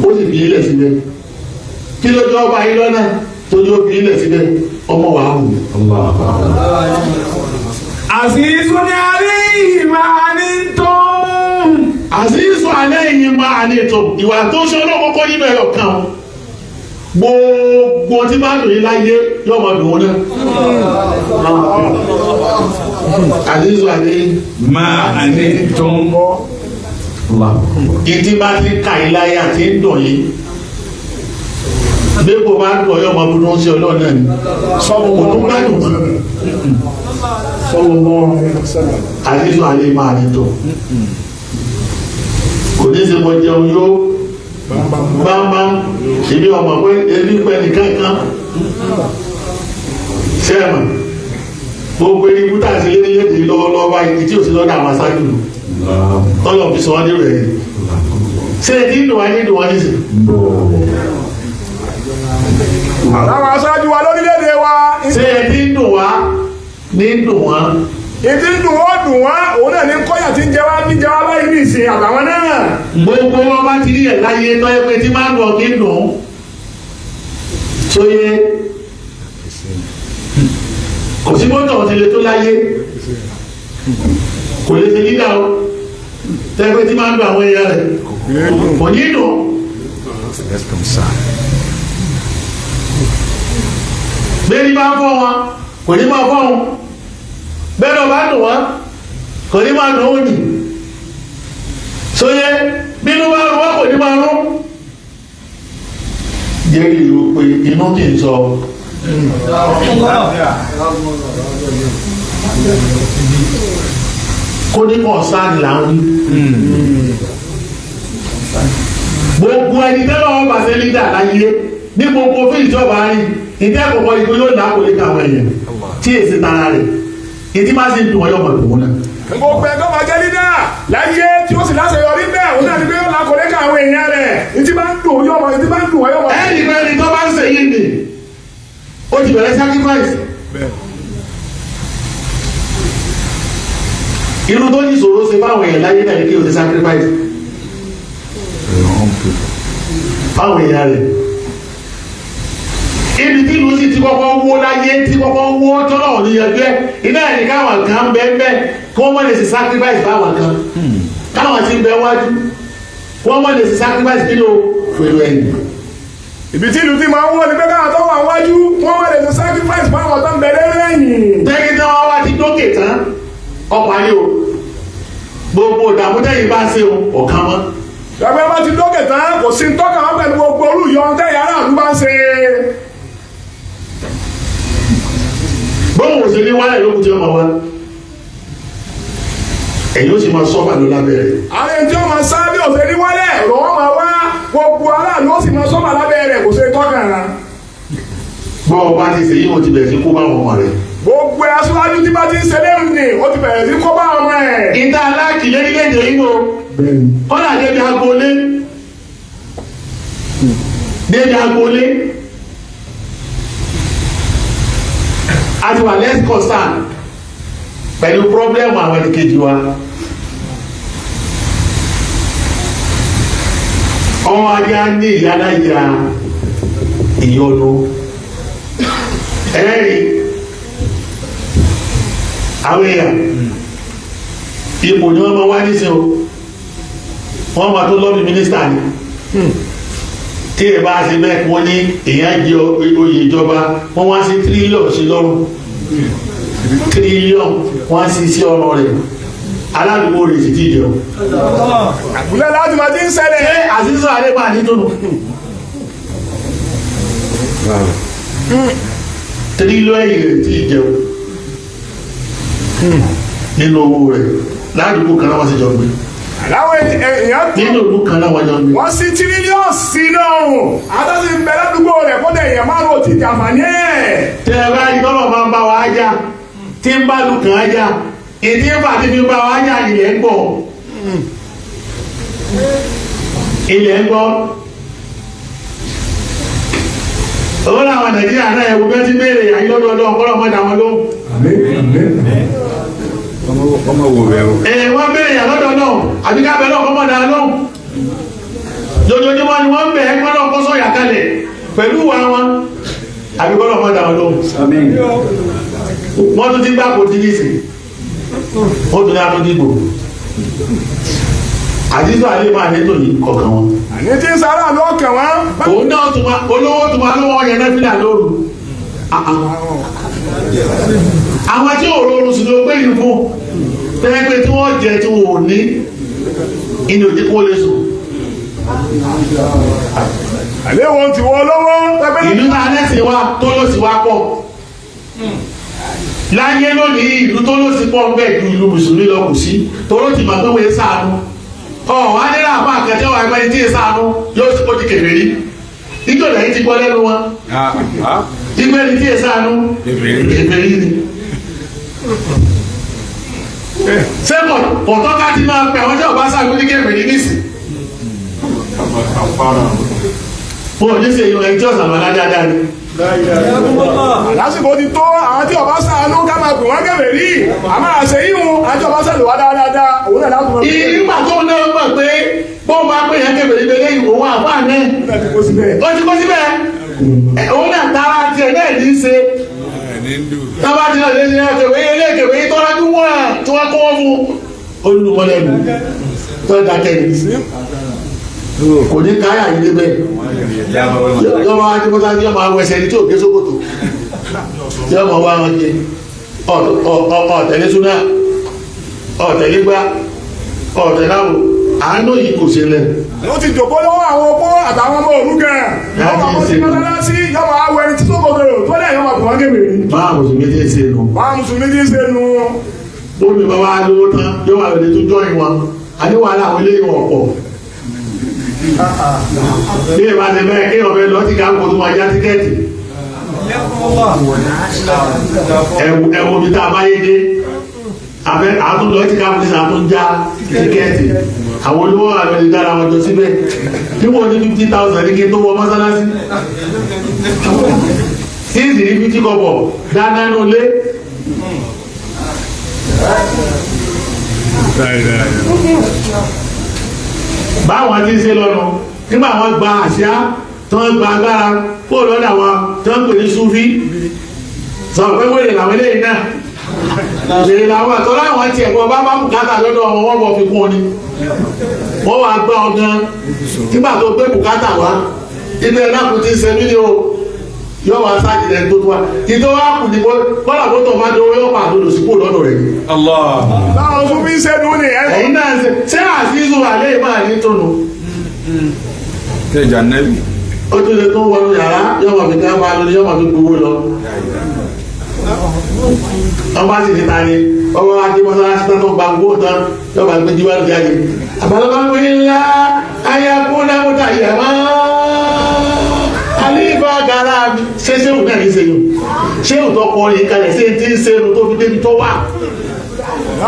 ó sì fi yílẹ̀ síbẹ̀. kí ló jẹ́ ọba yín lọ́nà tó yóò fi yílẹ̀ síbẹ̀ ọmọ wa hù. Àṣìṣù ni alayhi máa ní tó. àṣìṣù alayhi máa ní tó ìwà tó ṣe ọlọ́wọ́ kọ́ nínú ẹ̀rọ kan gbogbo tí bá dùn yín láyé yóò máa dùn ún náà. àṣìṣù alayhi máa ní tó. ìdí bá ti kà yín láyé àti ń dùn yín bẹ́ẹ̀kọ́ bá dùn ọyọ́ ọmọ ọdún ṣe ọlọ́ọ̀ náà ni kò tún bá dùn àṣìṣù alayhi máa ní tó kò ní ṣe mọ jẹun yóò bámbá ìbí ọmọ pé ebi pẹ́ nìkan kan sẹ́ẹ̀mà gbogbo ẹni kúta sí lé ní yéèdè lọ́wọ́lọ́wọ́ báyìí tí ò sí lọ́dọ̀ àwọn aṣáájú tọ́lọ̀ fi sọ wọ́n ní rẹ̀ ṣe é tí ń dùn wá ní dùn wá ní sí. àwọn aṣáájú wa lórílẹ̀-èdè wa. ṣe é tí ń dùn wá ní dùn wá. ìdí ń dùn wọ́n dùn wá òun náà ní kọ́yà tí ń jẹ wá báyìí ní ìsìn àtàwọn náà. gbogbo wọn bá ti rí ẹ̀ láyé tọ́ ẹ pé tí máa ń dùn kí ń dùn sóyè kò sí mọ́tò ọ̀tí lè tó láyé kò lè ṣe lídà o tẹ́gbẹ́ tí máa ń dùn àwọn èèyàn rẹ̀ kò ní dùn. bẹ́ẹ̀ ni máa fọ́ wọn kò ní máa fọ́ wọn bẹ́ẹ̀ náà bá dùn wọn kò ní máa dùn òní sóyè bínú bá rú wọn kò ní máa rún. jẹ́rìí ìlú pé inú kì í sọ. kó ní kọ̀ọ̀sáàdì là ń wí. gbogbo ẹni tẹ́lẹ̀ wọn bá ṣe lídà láyé ní gbogbo fún ìjọba rí ìdẹ́ àkọ́kọ́ ìgbó yóò dá kò lè ka àwọn èèyàn tí èsì tara rẹ̀ ìdí máa ṣe ń dùn ọyọ́ ọmọ ìdùnnú náà. gbogbo ẹgbẹ́ máa jẹ́ lídà láyé tí ó sì láṣeyọrí bẹ́ẹ̀ òun náà ní pé yóò lákòólé ká àwọn èèyàn rẹ̀ ìdí máa ń dùn ọyọ́ ọmọ ìdí máa ń dùn ọyọ́ ọmọ. ẹnì kan ẹni tó bá ń ṣe yìí ni ó ti bẹ̀rẹ̀ sacrifice. irú tó ní ìṣòro ṣe fáwọn èèyàn láyé náà ní kí o ti sacrifice fáwọn èèyàn rẹ̀. ibi tí ìlú sì ti kọ́kọ́ wó láyé tí kọ́kọ́ wó tọ́lọ̀ níyanjú ẹ̀ iná ẹ̀ ní káwọn kan bẹ́ẹ̀ kí wọ́n mọ̀ lè ṣe sacrifice fáwọn kan káwọn ti bẹ wájú kí wọ́n mọ̀ lè ṣe sacrifice kí ló fèrè ẹ̀yìn. ibi tí ìlú ti máa ń wọ́ ni pé káwọn tó wà wájú wọ́n mọ̀ lè ṣe sacrifice fáwọn tó ń bẹ lẹ́yìn. tẹ́kítà wọn wá ti dókè tán ọ̀pá ni o gbogbo ìdààmú tẹ́yìn bá ṣe ọ̀kan mọ́. ẹgbẹ́ bá ti dókè tán kò sí tọ́ka wọn pẹ̀lú gbogbo olùyọ tẹ́yìn aráàlú bá ń ṣe. bóun ò sí ní wálẹ̀ lókùn tí ó máa wá ẹ̀yin ó sì máa sọ́fà ló lábẹ́rẹ́. àwọn ẹni tí ó máa sáré òfin ní wálẹ̀ lọ́wọ́ máa wá gbogbo aráàlú ó sì máa sọ́fà lábẹ́rẹ́ kò sí tọ́ka. bọ́ọ̀ bá ti ṣe yí mo ti bẹ̀rẹ̀ sí kó bá wọn ọmọ rẹ̀. gbogbo aṣáájú tí bá ti ń ṣẹlẹ̀ ní ó ti bẹ̀rẹ̀ sí kó bá ọmọ ẹ̀. ìta aláàkì lórílẹ̀-èdè yìí mo kọ́lá débi agboolé a ti wà less concern pẹ̀lú problem àwọn ẹnìkejì wa. ọmọ adé á ní ìyáláyà ìyọnu ẹ̀rí àwọn èèyàn ipò ni wọ́n máa wá ní sí o wọ́n máa tó lọ́bì mínísítà ni tí ẹ bá ṣe bẹ́ẹ̀ wọ́n ní èèyàn jẹ oyè ìjọba wọ́n wá sí tírílíọ̀nù sí lọ́rùn tírílíọ̀nù wọ́n sí sí ọ̀rọ̀ rẹ̀ aládùúgbò rẹ̀ sì ti jẹun. àbúlé láti máa ti ń ṣẹlẹ̀. ṣé àṣìṣe àdébà ní tónú tírílíọ̀nù rẹ̀ tí ì jẹun nínú owó rẹ̀ ládùúgbò kan náà wọ́n sì jọ gbé. Láwọn èèyàn tó nínú ìlú kan náà wọ́n jọ gbé. wọ́n sí tírílíọ̀nù sí náà àtọ́sí ń bẹ ládùúgbò rẹ̀ kó dẹ̀ èèyàn márùn-ún ti jàǹfààní ẹ̀. tẹ ẹ bá ìtọ́lọ̀ máa ń bá wa ájá tí ń bá lu kàn ájá ìdí ń fà tí fi ń bá wa ájá ilẹ̀ ń gbọ́ ilẹ̀ ń gbọ́. owó làwọn Nàìjíríà náà ẹ̀wù bẹ́ẹ̀ ti béèrè àyílọ́dọọdọ ọ̀pọ̀lọpọ̀ mọ́ta wọn ló. ọmọ wo bẹ o. wọ́n béèrè àlọ́dọọdọ àbí ká bẹ lọ́kọ́ mọ́ta ló. lójoojúmọ́ ni wọ́n bẹ̀ ẹ́ gbọ́dọ̀ kọ́ sọ̀yà kalẹ̀ pẹ̀lú wa wọn àbí kọ́ lọ́kọ́ mọ́ta wọn ló. wọ́n tún ti gbà kó tírísì wọ́n tún ní àtúndìgbò àdìsọ àlè máa nítò yìí kọ̀ọ̀kan wọn. àní tí ń sára lọ́kàn wọn. òun náà tún máa olówó tún máa lówó ọyàn náà fílà lóru. àwọn tí ò rọrùn sí ló gbé yìí fún pẹ́ẹ́pẹ́ tí wọ́n jẹ tí wọ́n ò ní inú òjì kó lè sùn. àlẹ́ wọn ti wọ́n lọ́wọ́. ìlú náà lẹ́sìn wa tó ló sì wá pọ̀ láyé lónìí ìlú tó ló sì pọ̀ bẹ́ẹ̀ ju ìlú mùsùlùmí lọ kù sí toró ti mọ̀ pé wọ́n ṣàánú. wá nílò àbá àkàtẹ́ wa ẹgbẹ́ tí ì ṣàánú yóò sì kó di kèfèrí níjọ́ lẹ́yìn ti gbọ́ lẹ́nu wọn. ìgbẹ́ ni tí ì ṣàánú kèfèrí ni. ṣé pọ̀tọ́ ká ti máa pẹ̀ wọ́n jẹ́ ọ̀bá ṣàánú ní kèfèrí nísì. wọ́n ò ní ṣe ìwọ̀n ẹjọ́ sàmàlà dáadáa ni. lásìkò ti tó àwọn tí ọba ṣàánú ká máa pè wọ́n kèfèrí àmọ́ àṣẹ yíwọ̀n àti ọba ṣàlù wá dáadáa òun náà láti wọ́n. ìgbà tó ń náà mọ̀ pé bọ́ọ̀ máa pè yẹn kèfèrí bẹ́ẹ̀ ìwọ̀n wà fún àná. ó ti kó síbẹ̀. òun náà tara tiẹ̀ náà ní í ṣe. tábà tí náà lè ṣe kèwé ilé kèwé tọ́lájú wọn tí wọ́n kọ́ wọ́n fún olùmọ̀lẹ́nu tó dákẹ́ ní. kò ní káyà yìí débẹ̀ yọmọ adébọ́tà yọmọ awẹsẹ̀ ní tí ò gé sókòtò yọmọ wa wọn jẹ ọ̀tẹ̀lẹ̀ súná ọ̀tẹ̀lẹ̀ gbá ọ̀tẹ̀láwò àánú yìí kò ṣe lẹ̀. ó ti jòkó lọ́wọ́ àwọn opó àtàwọn ọmọ òrukàn yọmọ àwọn tí wọ́n lọ́dá sí yọmọ awọ ẹni tí sókòtò tó lẹ̀ yọmọ àbùkọ́ kèfèrí. máa mùsùlùmí tí ń ṣe nù. máa mùsùlùmí tí ń ṣe nù. lórí bàbá lówó tán yóò wà lóde tó jọ́ ìwọ̀n àníwàlá àwọn ilé ìwọ̀n pọ̀. bí ìbá ti bẹ́ẹ̀ kí ọ̀bẹ lọ ti ká kó tó máa já tíkẹ́ẹ̀tì. ẹ̀wù bí tá a bá yé dé àtúndọ̀ ti ká polisi àtúnjá tíkẹ́ẹ̀tì àwọn olówó àgbẹ̀ ti dára wọn jọ síbẹ̀ níwọ̀n ní 50,000 ní kí n tó wọ mọ́sálásí tí ìsì ní 50 kọ́bọ̀ dáná nù lé. báwọn ti ṣe lọ́nà nígbà wọn gba àṣà tí wọ́n gba agbára kó lọ́dà wọn tí wọ́n pè ní súfí sọ pé wèrè làwọn eléyìí náà wèrè làwọn àtọ́lá àwọn tiẹ̀ bọ́ bá bùkátà lọ́dọ̀ wọn wọ́n bọ̀ fi kún ọ ni wọ́n wá gbá ọ gan nígbà tó gbé bùkátà wá ibẹ̀ lákùn ti ṣe mí ni o yọ wá sáàjì rẹ̀ tó tó wá ìtọ́ wá kù ní bọ́lá tó tọ̀ bá dówó yọ pàdé olùsìnkú lọ́dọ̀ rẹ̀. báwọn fún mi ṣe dùn ní ẹ. ẹ̀yin náà ṣe àṣìṣù àlẹ́ ìmáà ní tónú. kẹjà nẹ́bí. ó tún lè tó wọnú yàrá yọmọ mi ká máa lórí yọmọ mi gbowó lọ. wọ́n bá sì ní ta ni ọmọ wa dé mọ́sálásí tán tó gba gbowó tán yọmọ mi jí wá lórí ayé. àbálọ́bá ń wí ńlá ayakun náà mọ́ta ìyàmá àlífà gàrà ṣé sẹ́wọ̀n náà ní sẹ́yìn sẹ́wọ̀n tó kọ́ ní kalẹ̀ ṣé tí ń sẹ́nu tó fi débi tó wà.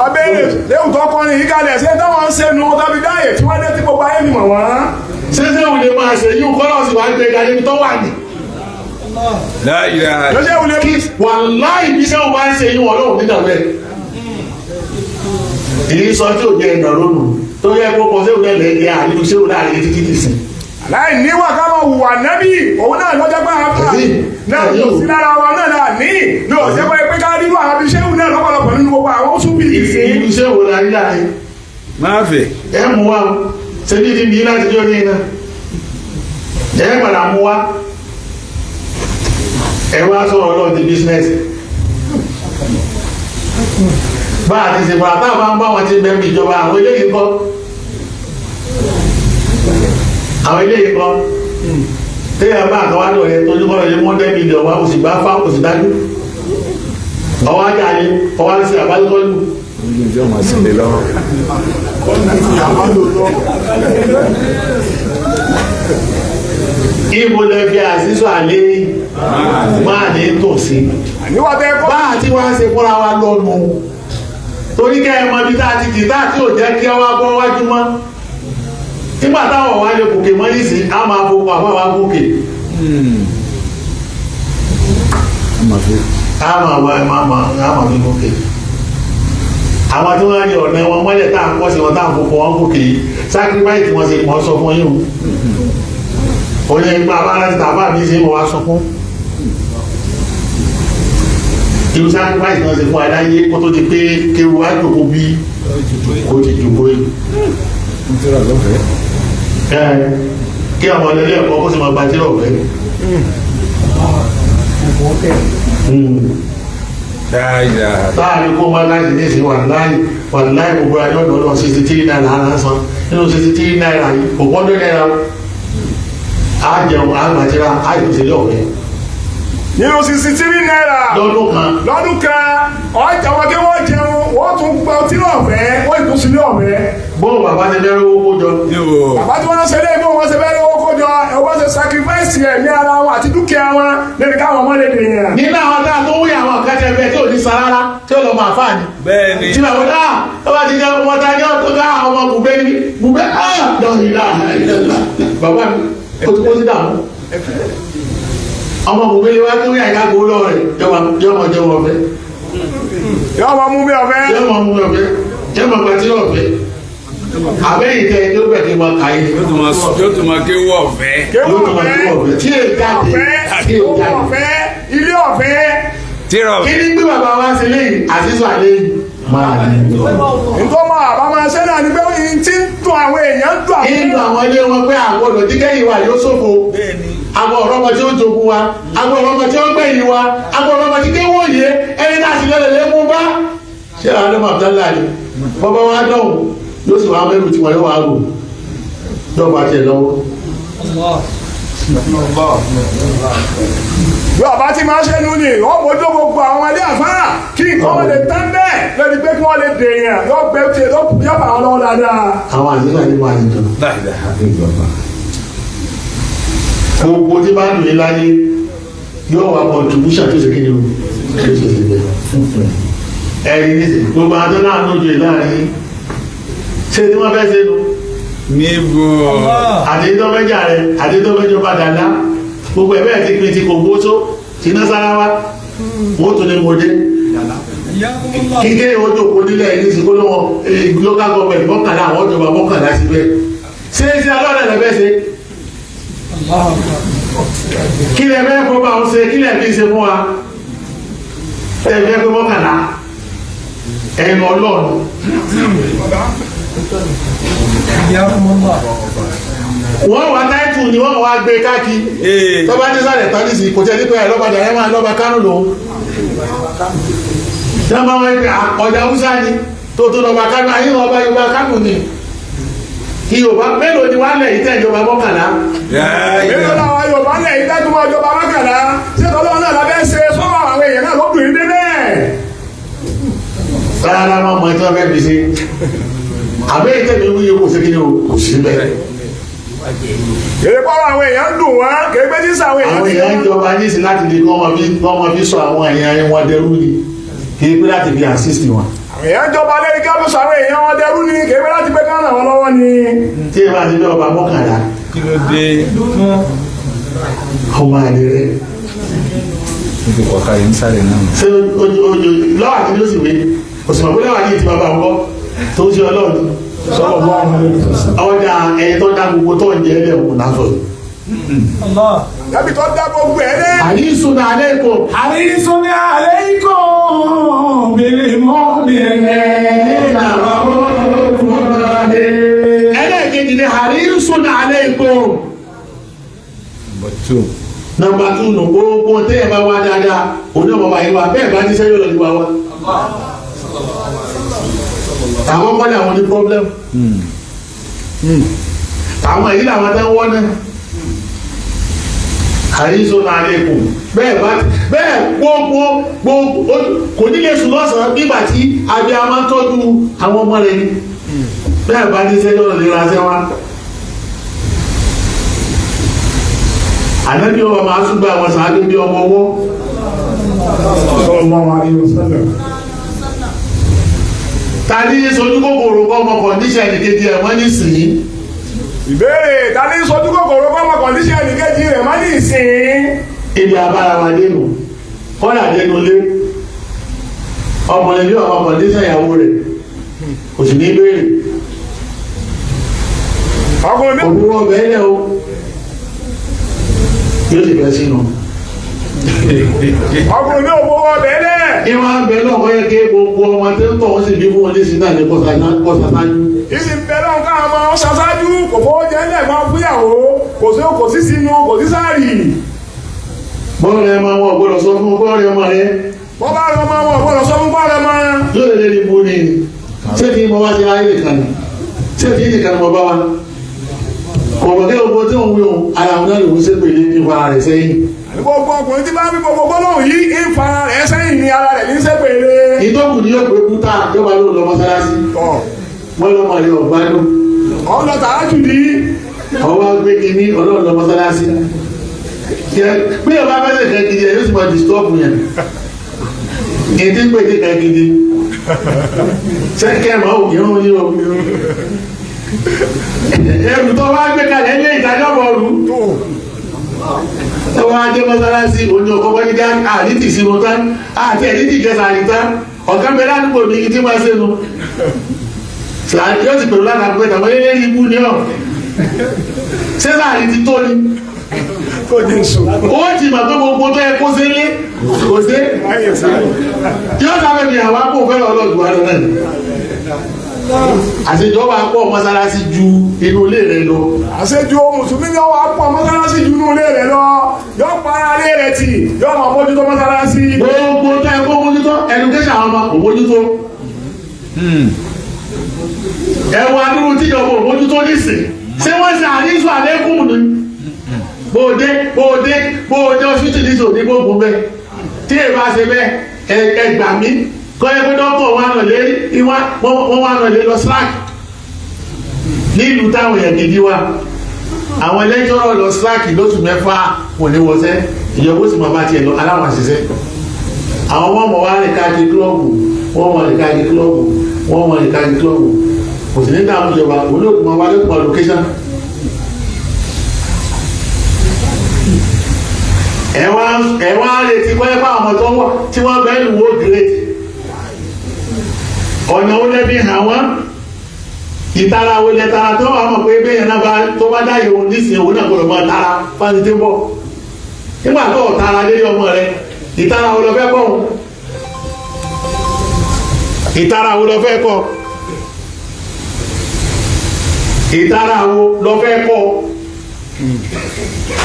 abẹ́rẹ́ léwu tó kọ́ ní ìkàlẹ̀ ṣé táwọn ń sẹ́nu tàbí dáyè tí wọ́n dé tí gbogbo ayé nìmọ̀ wọ́n. ṣé sẹ́wọ̀n lè máa ṣe yíò kọ́ lọ́sì wá gbé ga débi tó wà ní. lọ́sẹ̀ wù lé kí wàláì bí sẹ́wọ̀n bá ń ṣe yíò ọlọ́run nígbà bẹ́ẹ̀. èyí sọ tí ò jẹ́ ìdàn lónìí tó yẹ kó kọ sẹ́wọ̀n náà lẹ́yìn àlejò sẹ́wọ̀n láàrin títí tì sí. láì níwà ká máa hùwà nẹ́bí òun náà lọ́jọ́ pé àwọn kan náà yóò sí lára wa náà náà ní ní ọ̀sẹ̀ pé ká nínú àwọn abiṣẹ́wù náà lọ́pọ̀lọpọ̀ nínú gbogbo àwọn oṣù bíi ìsìn. ìlú sẹ́wọ̀n láàrin láàrin. máa fẹ́. ẹ mú wa ṣe ní ti bí láti jọ ní iná ẹ padà mú wa ẹ wá sọ̀rọ̀ lọ́ọ̀ di bísínẹ́sì. bá a ti ṣe fún àtàwọn bá ń bá wọn ti bẹ̀rù ìjọba àwọn eléyìí kọ́ àwọn eléyìí kọ́ téèyàn bá àkàwá lọ rẹ tó ní kọ́ lọ́yẹ mọ́tẹ́ mílíọ̀nù wa oṣù gbá fá oṣù dájú ọwọ́ ajá ni ọwọ́ àti àbálùkọ́lù. Ǹjẹ́ ọmọ sí ilé lọ́wọ́? Ibo lẹ fi àṣìṣọ àlẹ́ máa ní tòsí. Bá àti wá ṣe fúnra wa lọ́nu. Torí kẹ́ ẹ mọ ibi tá a ti jì tá a tí ò jẹ́ kí ọwọ́ bọ́ wájú mọ́. Nígbà táwọn wá lè gòkè mọ́ nísì á máa fowó àbá wa gòkè. Á máa fi gòkè. Àwọn tí wọ́n rí ọ̀nà wọn mọ́lẹ̀ tá à ń pọ̀ sí wọn tá à ń fowó wọn gòkè yìí. Sacrifice wọn ṣe mọ́ sọ fún yín o. Oye ìgbà abára ti tàbá mi ṣe wọ́n wá sọ fún irú sacrifice náà ṣe fún aláyé kó tó di pé kéwù wá jòkó bí kó ti jòkó yìí kí ọmọ ọlẹ́lẹ́ ẹ̀kọ́ kó sì máa gba tíra ọ̀fẹ́ táàrí kó máa láti ní ìsìn wà láì gbogbo ayé ọ̀dọ́ lọ 63 náírà ara san nínú 63 náírà yìí kò gbọ́dọ̀ náírà àjẹun àgbàtíra àìsílẹ̀ ọ̀fẹ́ nínú 63 náírà lọ́dún kan ọjà wọn kí wọ́n jẹun wọ́n tún gba ọtí ọ̀fẹ́ wọ́n ìtún sílẹ̀ ọ̀fẹ́. bọ́ọ̀ bàbá ti bẹ́rẹ̀ owó kójọ. bàbá tí wọ́n ṣe lé bó wọ́n ṣe bẹ́rẹ̀ owó kójọ ẹ̀wọ́n ṣe sacrifice ẹ̀mí ara wọn àti dúkìá wọn lẹ́nu káwọn ọmọ lè dènyàn. nínú àwọn tá a tó wúyà àwọn kẹtẹ bẹ́ẹ̀ tí ò ní sarara tí ó lọ máa fà ní. Bẹ́ẹ̀ni. tí bàbá náà ó bá ti jẹ ọmọ ta ní ọ̀tọ̀ ká ọmọ bùbẹ́ ní bùbẹ́ bàbá mi ó ti kó sí dààmú ọmọ bùbẹ́ wá kí wíyà ìkágbó lọ rẹ̀ yọmọ jẹ́ wọ́n fẹ́ yọmọ mú bí ọ̀fẹ́ yọmọ gbàtí ọ̀fẹ́ àbẹ́yìn tẹ ẹni ó bẹ̀ kí wọ́n kàyé Yóò tún máa kéwú ọ̀fẹ́. kéwọ́ ọ̀fẹ́ tí èyí jáde ilé ọ̀fẹ́ Tírọ̀. kí ní gbé bàbá wá sí lẹ́yìn àṣìṣọ́ àlẹ́yìn máa ní nítorí máa bá máa ṣe náà ni pé n ti ń dùn àwọn èèyàn dùn àwọn nínú àwọn ilé wọn pé àgbọ̀dọ̀ tí kẹ́yìn wa yóò ṣòfò àwọn ọ̀rọ̀ ọmọ tí ó jogun wa àwọn ọ̀rọ̀ ọmọ tí ó gbẹ̀yìn wa àwọn ọ̀rọ̀ ọmọ tí kéwọ́ yé ẹni náà sì lẹ́lẹ̀ lẹ́mú bá ṣé àwọn Abdallah ni bọ́bá wa dọ̀hùn yóò sì wá mẹ́rù tí wọ́n yóò wá gò yóò bá tiẹ̀ lọ́wọ́. bí ọba tí máa ṣe nù ní wọ́n mójú gbogbo àwọn ilé àfárà kí nǹkan wọn lè tán bẹ́ẹ̀ lórí pé kí wọ́n lè dèèyàn yóò gbé tiẹ̀ yóò bá wọn lọ́wọ́ dáadáa. àwọn àdúrà ní wàá nìjọ. gbogbo tí bá dùn ní láyé yóò wá contribution tó ṣe kí ni o tó ṣe ṣe bẹ́ẹ̀. ẹ̀yin ní gbogbo àtọ́ náà lójú ẹ̀ láàrin ṣé tí wọ́n fẹ́ ṣe nu. Níbo. àdédọ́mẹ́jà rẹ̀ àdédọ́mẹ́jọ bá dáadáa gbogbo ẹ̀bẹ́ ti pín ti kò gbóso ti ná sára wá wọ́n tó ní mọ́dé kíké ojú òkú nílẹ̀ ìlú sí kó lọ́wọ́ local government mọ́kànlá àwọn ìjọba mọ́kànlá síbẹ̀ ṣé ṣe alọ́rẹ̀ lẹ́fẹ́ ṣe kí lẹ fẹ́ fọ́ bá ń ṣe kí lẹ fi ṣe fún wa ẹ̀fẹ́ pé mọ́kànlá ẹ̀yìn ọlọ́run wọ́n wá táìtù ni wọ́n wá gbé káàkiri tó bá ní sáré tánìsì kò tẹ́ nípa ẹ̀lọ́bàdà ẹ̀ máa lọ́ba kánú lòun tí wọ́n bá wọ́n pé ọjà húsá ni tó tó lọ́ba kánú ayé ọba yorùbá kánú ni kí yorùbá mélòó ni wọ́n lẹ̀ yìí tẹ́ ìjọba mọ́kànlá. mélòó làwọn yorùbá lẹ̀ yìí tẹ́ ìjọba mọ́kànlá ṣé tọ́lọ́ náà lábẹ́ ṣe sọ́wọ́ àwọn èèyàn náà lóbìnrin dé bẹ́ẹ̀. sáárá máa mọ ẹjọ́ fẹ́ fi ṣe àbẹ́ ìtẹ́mi wúye kò sí kí ni kò sí bẹ́ẹ̀. kèrè pọ́wọ́ àwọn èèyàn dùn wọ́n kèrè pé jísà àwọn èèyàn. àwọn èèyàn ń jọba ní ìsìn láti lè kọ́ ọmọ fi sọ àwọn èèyàn wọn dẹrú ni kèrè pé láti fi assist wọn. àwọn èèyàn jọba lórí kábíyèsí àwọn èèyàn wọn dẹrú ni kèrè pé láti pé ká ràn wọ́n lọ́wọ́ ni. tí ẹ bá ti bẹ́ ọba mọ́kànlá Kí ló dé? ọmọ àlè rẹ Ó ti kọ̀ káyé ń sáré náà. ṣé ojú lọ́wọ́ àti ló sì wé òsùnmọ̀ pé lọ́wọ́ àti ti bàbá ọkọ tó ń ṣe ọlọ́run sọ́kọ̀ bọ́ ọjà ẹ̀yẹ tó dá gbogbo tó ń jẹ́ ẹ̀lẹ́ òun náà sọ̀rọ̀. Dábì tó dá gbogbo ẹ̀ dẹ́. àríṣùn náà lẹ́kọ̀ọ́ Àrísùn alaykum bil mu'minina ẹlẹ́ẹ̀kejì ni àríṣùn alaykum. Number 2 nù gbogbo tẹ́yẹ̀ bá wá dáadáa òní ọmọ bá yín wá bẹ́ẹ̀ bá ti sẹ́yọ́ lọ́dún wá wá. àwọn kọ́lé àwọn ní problem. àwọn èyí làwọn tẹ́ ń wọ́n náà àríṣọ́nà àlékún bẹ́ẹ̀ gbogbo kò nílé sùn lọ́sàn-án nígbà tí abẹ́ a máa ń tọ́jú àwọn ọmọ rẹ̀ ní bẹ́ẹ̀ bá ní sẹ́jọ́ lè ra sẹ́wà Ànábì ọba máa túgbà àwọn sàádé bí ọmọ ọwọ́ tàbí sojú kòkòrò ọmọ kọ̀ndíṣẹ̀ ìdíkejì ẹ̀wọ́n ní sìn ìbéèrè tàbí sojú kòkòrò ọmọ kọ̀ndíṣẹ̀ ìdíkejì rẹ̀ má ní ìsìn ibi abára wa dénú kọ́nà dénú lé ọmọlẹ́bí ọmọ kọ̀ndíṣẹ̀ ìyàwó rẹ̀ kò sì ní béèrè òbúrò ọbẹ̀ ilẹ̀ o yóò sì fẹ́ sínú ọkùnrin ní òwò ọbẹ̀ lẹ̀. ìwọ̀n abẹ náà wọ́n yẹ kí gbogbo ọmọ tó ń tọ̀ wọ́n sì bí fún wọn léṣin náà ní kọ́sásájú. ìsìn bẹ̀rẹ̀ nǹkan àmọ́ ṣaṣáájú kò fowó jẹ́ ńlẹ̀ máa fúyàwó kò sí sínú kò sí sáàrì. bọ́ọ̀lù ẹ̀ máa wọ̀ gbọ́dọ̀ sọ fún bọ́ọ̀lù ẹ̀ máa rẹ̀. bọ́ bá rẹ̀ máa wọ̀ gbọ́dọ̀ sọ fún bọ́ọ̀lù ẹ̀ máa. yóò lè lè bu ni ṣé kí mo wá sí ayé nìkan ni ṣé kí nìkan mo bá wa. kọ̀ọ̀bọ̀ kí gbogbo tí òun wí òun ara òun náà lòún ṣépè ní ìfà rẹ̀ sẹ́yìn. gbogbo ọkùnrin tí bá ń bí gbogbo gbólóhùn yìí ń fa rẹ̀ sẹ́yìn ní ara rẹ̀ ní sépèlé. ìtọ́kù ni yóò pé kúta yóò máa lò lọ mọ́sálásí. wọ́n lọ́ máa lè ọ̀gbádùn. ọ̀nà tààjù ní. ọwọ́ gbé kínní ọlọ́run lọ mọ́sálásí. bí ọba fẹ́sẹ̀ kẹ́kìdì ẹ̀ yóò sì máa disturb yẹn. ìdí pé ní kẹ́kìdì. sẹ́kẹ̀ máa ò kírun ní o. ẹrù tó wá gbé kalẹ̀ ilé ìdájọ́ bọ̀ọ̀lù. Ẹwà ajé mọ́sálásí oní ọkọ̀ wáyé dá àdítì sínú tán àti ẹ̀dítì kẹsà àríta ọ̀gá mẹ́lá nípò ní ìdí máa sínú yóò ti pẹ̀lú lára pẹ́ tàbí ilé ibú ní ọ̀ sẹ́sà àríti tó ní ó ti mà pé gbogbo tó yẹ kó sí ilé kò sí yóò sábẹ́ mi àwọn akó fẹ́ ọlọ́dún wa lọ́nà àṣejọba pọ̀ mọ́sálásí ju inú ilé rẹ̀ lọ. àṣejù mùsùlùmí ni wọ́n pọ̀ mọ́sálásí ju inú ilé rẹ̀ lọ yóò para ilé rẹ̀ tì yóò máa mójútó mọ́sálásí. gbogbo tó ẹ kó mójútó education àwọn ọmọ kò mójútó. ẹwà dúró tíjọba ò mójútó nísìn ṣé wọ́n ṣe àdínsù àlékún ni. bóde hospital ní sòdí gbogbo bẹ́ẹ̀ tí èèbá ṣe bẹ́ẹ̀ ẹgbà mí kọ́yẹ́ pé dọ́kọ̀ wọn wá nà lé lọ slack nílùú táwọn èèyàn gidi wa àwọn lẹ́jọ́rọ̀ lọ slack lóṣù mẹ́fà wọ́n ní wọ́sẹ́ ìyẹ̀wò sì máa bá tiẹ̀ lọ aláwọ̀ àṣìṣẹ́ àwọn wọ́n mọ̀ wá rìn káàkiri kílọ̀bù wọ́n mọ̀ rìn káàkiri kílọ̀bù wọ́n mọ̀ rìn káàkiri kílọ̀bù kò sì ní dáhùn ìjọba olóògùn máa wá lókùn location. ẹ̀wọ̀n retí kọ́yẹ́ pé àwọn tó wà tí wọ́n bẹ́ẹ̀ lù wó gírètì ọ̀nà ó lẹ́bí hàn wọ́n ìtara wo lẹ tara tó wà mọ̀ pé bẹ́yẹn náà tó bá dá ìwọ̀n nísìnyí òun náà gbọ́dọ̀ máa tara fáni tí ń bọ̀ nígbà tó ọ̀tara lé ọmọ rẹ ìtara wo lọ fẹ́ kọ́ ìtara wo lọ fẹ́ kọ́ ìtara wo lọ fẹ́ kọ́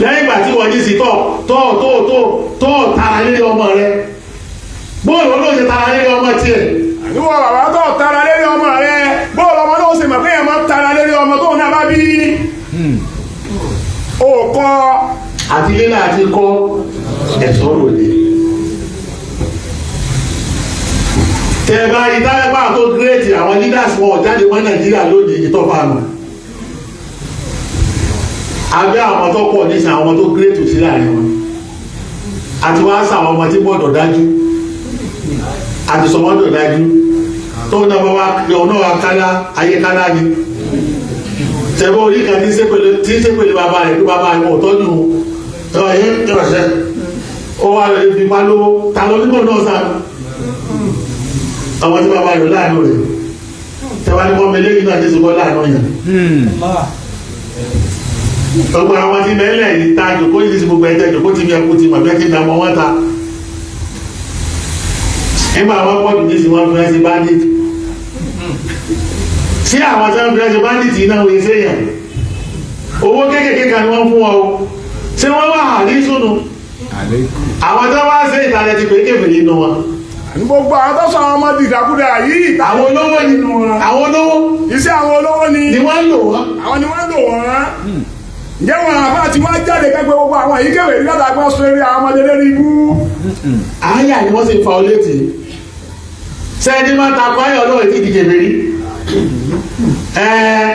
lẹ́yìn ìgbà tí wọ́n jí sí tọ́ tara lé ọmọ rẹ bóòlù olóòṣè tara lé ọmọ tiẹ̀ níwọ̀ bàbá tó tara lérí ọmọ rẹ̀ bóòlù ọmọ náà ó sì mọ̀ pé èèyàn tara lérí ọmọ tó náà bá bí ó kọ́ àti ilé láti kọ́ ẹ̀sọ́ ròdì tẹ́ẹ̀bá ìtàlẹ́bà tó gírètì àwọn leaders wọn jáde wọ́n Nàìjíríà lónìí ìtọ́fàánù abẹ́ àwọn tó pọ̀ nísìn àwọn tó gírètì sí láàrin wọn àti wá sàwọn ọmọ tí gbọ́dọ̀ dájú àti sọmọdọ̀ dájú tó náà bá wá ọ̀nà àkálá ayékálá ni tẹ́bọ́ orí kan tí ń sépèlé bàbá rẹ̀ tó bàbá rẹ̀ wọ́n tọ́jú ẹ̀yẹ́ ìrọ̀ṣẹ́ ó wà lórí fi pa lówó ta lọ nígbò náà sáà àwọn tí bàbá rẹ̀ láàánú rẹ̀ tẹ́wà ní wọ́n mẹ́lẹ́ nínú àti ṣùgbọ́n láàánú yẹn gbogbo àwọn tí mẹ́lẹ̀ yìí ta jòkó yìí sí gbogbo ẹ̀jẹ̀ jòkó ti mi ẹkú ti mọ̀ bẹ́ẹ̀ ti dàmọ́ wọ́n ta nígbà wọn pọ̀ jù ní sí wọn fi ẹsẹ̀ bandit sí àwọn tí wọ́n fi ẹsẹ̀ bandit iná wọ́n ṣe yàn owó kéékèèké kan ni wọ́n fún wọn o ṣé wọ́n wà ní súnú àwọn tí wọ́n wá ṣe ìtàlẹ̀ ti pé kéfèé nínú wọn. gbogbo àwọn tó sọ àwọn ọmọ dìdàkudà yìí àwọn olówó ni àwọn olówó iṣẹ́ àwọn olówó ni wọ́n lò wọ́n àwọn ni wọ́n lò wọ́n ǹjẹ́ wọn àbá ti wá jáde kẹ́gbẹ́ gbogbo àwọn èyí kéwèé rí látàgbọ́ sórí àwọn ọmọdé lórí ibú. àyà ni wọ́n sì fa ọ létí sẹ́ni máa ta kọ́ ayọ̀ lọ́wọ́ ètí ìdíje bèrè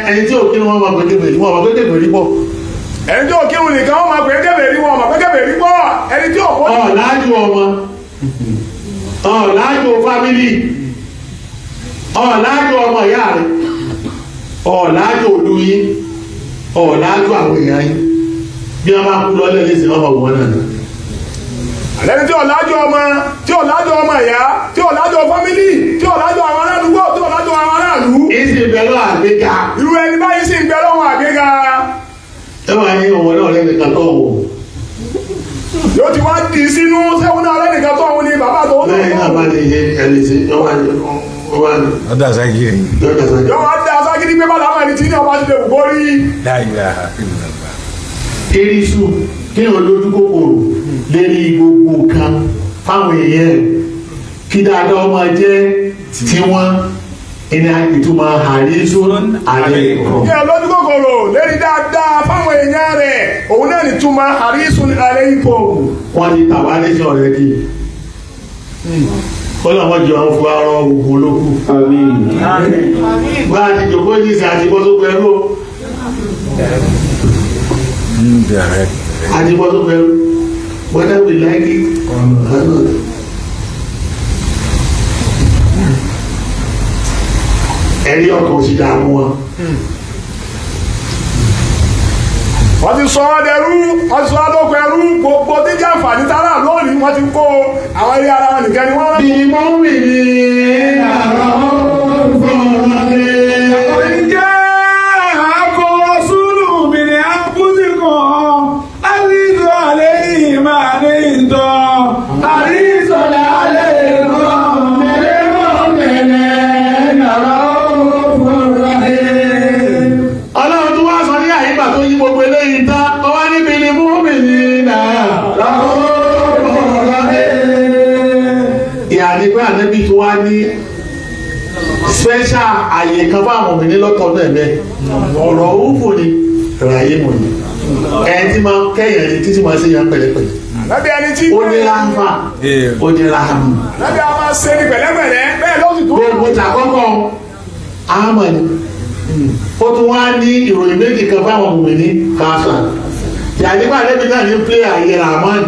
ẹni tí òkè wọn máa pè kébèrè wọn máa pè kébèrè pọ̀ ẹni tí òkè wọn nìkan wọn máa pè kébèrè wọn máa pè kébèrè pọ̀ ẹni tí òkè. ọ̀làjú ọmọ ọ̀làjú fámìlì ọ̀làjú ọmọ ìyá rẹ̀ ọ̀làjú olúyín ọ̀làjú àwọn èèyàn yín bí wọ́n bá kú lọ́lẹ́ lẹ́sìn ọmọ wọn náà lẹ́ni tí ọ̀làjú ọmọ tí ọ̀làjú ọmọ ìyá tí ọ̀làjú fámìlì tí ọ̀làjú àwọn aládùúgbò tí ọ̀làjú àwọn aráàlú. ìsì ìbẹ̀lọ́ àgbéga. irú ẹni báyìí sì ń bẹ lọ́wọ́ àgbéga. ẹ máa ní ọmọ náà lẹ́nìkan tó wò. yóò ti wá di sínú sẹ́wọ́n náà lẹ́nìkan tó wọ́n ní bàbá tó wọ́n. lẹ́yìn náà bá lè yẹ ẹni sí ọwọ́ ọdọ àṣàgìrì. yóò wá dé aságídí pé bàbá ẹni tí ní ọba ti lè wò borí. erisu kí ni olójú kòkòrò lérí gbogbo kan fáwọn èèyàn kí dáadáa ọmọ jẹ́ tiwọn ìní ìtumọ̀ àrísù àlẹ́kọ̀ọ́. kí olójú kòkòrò lérí dáadáa fáwọn èèyàn rẹ̀ òun náà ní túmọ̀ àrísù àlẹ́kọ̀ọ́. wọ́n ní tàwa lẹ́sìn ọ̀rẹ́ kì í kọ́lá wọn jọ àwọn fún arọ ògùn olókù. bá a ti jòkó ní ìsìn àti bọ́só pẹ̀lú àti bọ́só pẹ̀lú whether we like it or not. ẹ̀rí ọkàn sì dààmú wọn. wọ́n ti sọ ọ́ dẹrú wọ́n ti sọ ọ́ dọ́kọ̀ ẹrú gbogbo tí jẹ́ àǹfààní tára lónìí wọ́n ti kó àwọn ilé ara wọn nìkan ni wọ́n rán. bí mo ń rìn ní àrà ọ̀gbọ̀n Ìjẹ́ àkọ́rọ̀ súlù mi ni a kú sí kan, àríṣọ́ alẹ́ ìmọ̀ ní ìtọ́, àríṣọ́ alẹ́ ìrọ̀ mẹ́rẹ́mọ́ mẹ́rẹ́ nàrọ̀ fúnraẹ́. ọlọ́run tó wá sọ ní àyíká tó yí gbogbo eléyìí tán ọwá níbi ni mú mi ní nàrọ̀ fúnraẹ́. ìyá ni pé ànábì tó wá ní special àyè kan fún àwọn òmìnir lọ́tọ̀ náà bẹ́ẹ̀ ọ̀rọ̀ òfò ni ràyè mọ̀ ni ẹni tí máa kẹ́yìn ẹni títí máa ṣe yàn pẹ̀lẹ́pẹ̀lẹ́ lábẹ́ ẹni tí ó ní ráńfà ó ní ráhámù lábẹ́ a máa ṣe ní pẹ̀lẹ́pẹ̀lẹ́ bẹ́ẹ̀ ló sì tó. gbogbo tàkọ́kọ́ àmọ́ ni ó tún wá ní ìròyìn méjì kan fún àwọn òmìnir káfà yàtìpá lẹ́bi náà ní pílẹ̀ àyè ràmán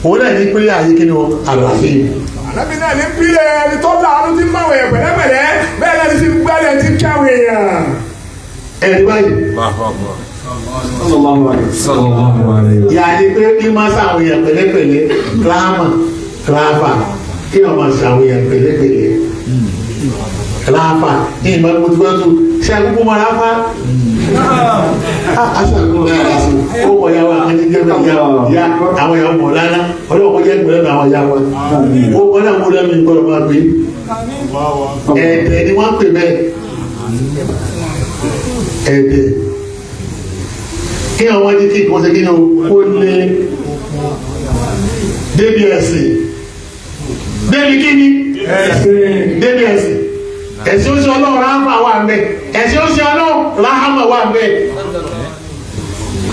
òun náà ní pílẹ̀ àyè kí ni o àlàáfíà. Ànábì náà ní pílẹ̀ ẹni tó láàánú tí ń máa wẹ̀yẹ̀ pẹ̀lẹ́pẹ̀lẹ́ bẹ́ẹ̀ náà ní sí gbẹ́lẹ̀ tí ń káwé èèyàn. ẹ̀rí báyìí yàtì pé kí máa ṣàwọn èèyàn pẹ̀lẹ́pẹ̀lẹ́ kíláàmà kíláàfà kí wọ́n máa ṣàwọn èèyàn pẹ̀lẹ́pẹ̀lẹ́ kíláàfà ní ìmọ̀ ìmọ̀tìmọ̀tò ṣe àkókò máa ráfà. aṣàkóso náà sí ó wọ̀ ya wa ẹni jẹ́ bẹ́ẹ̀ ya àwọn èèyàn mọ̀ lánàá ọlọ́wọ́ jẹ́ ìgbẹ́lẹ́ àwọn ya wa ó wọ́n náà mú lẹ́nu ìgbọ́dọ̀ máa gbé ẹ̀ẹ́dẹ̀ ni wọ́n pè bẹ́ẹ̀ ẹ̀ẹ́dẹ̀ kí àwọn ẹni kí ìkọ́sẹ̀ kí ní ó lé débi ẹ̀sìn débi kí ní débi ẹ̀sìn ẹ̀sìn ó ṣe ọlọ́run ráhámà wà mẹ́ ẹ̀sìn ó ṣe ọlọ́run ráhámà wà mẹ́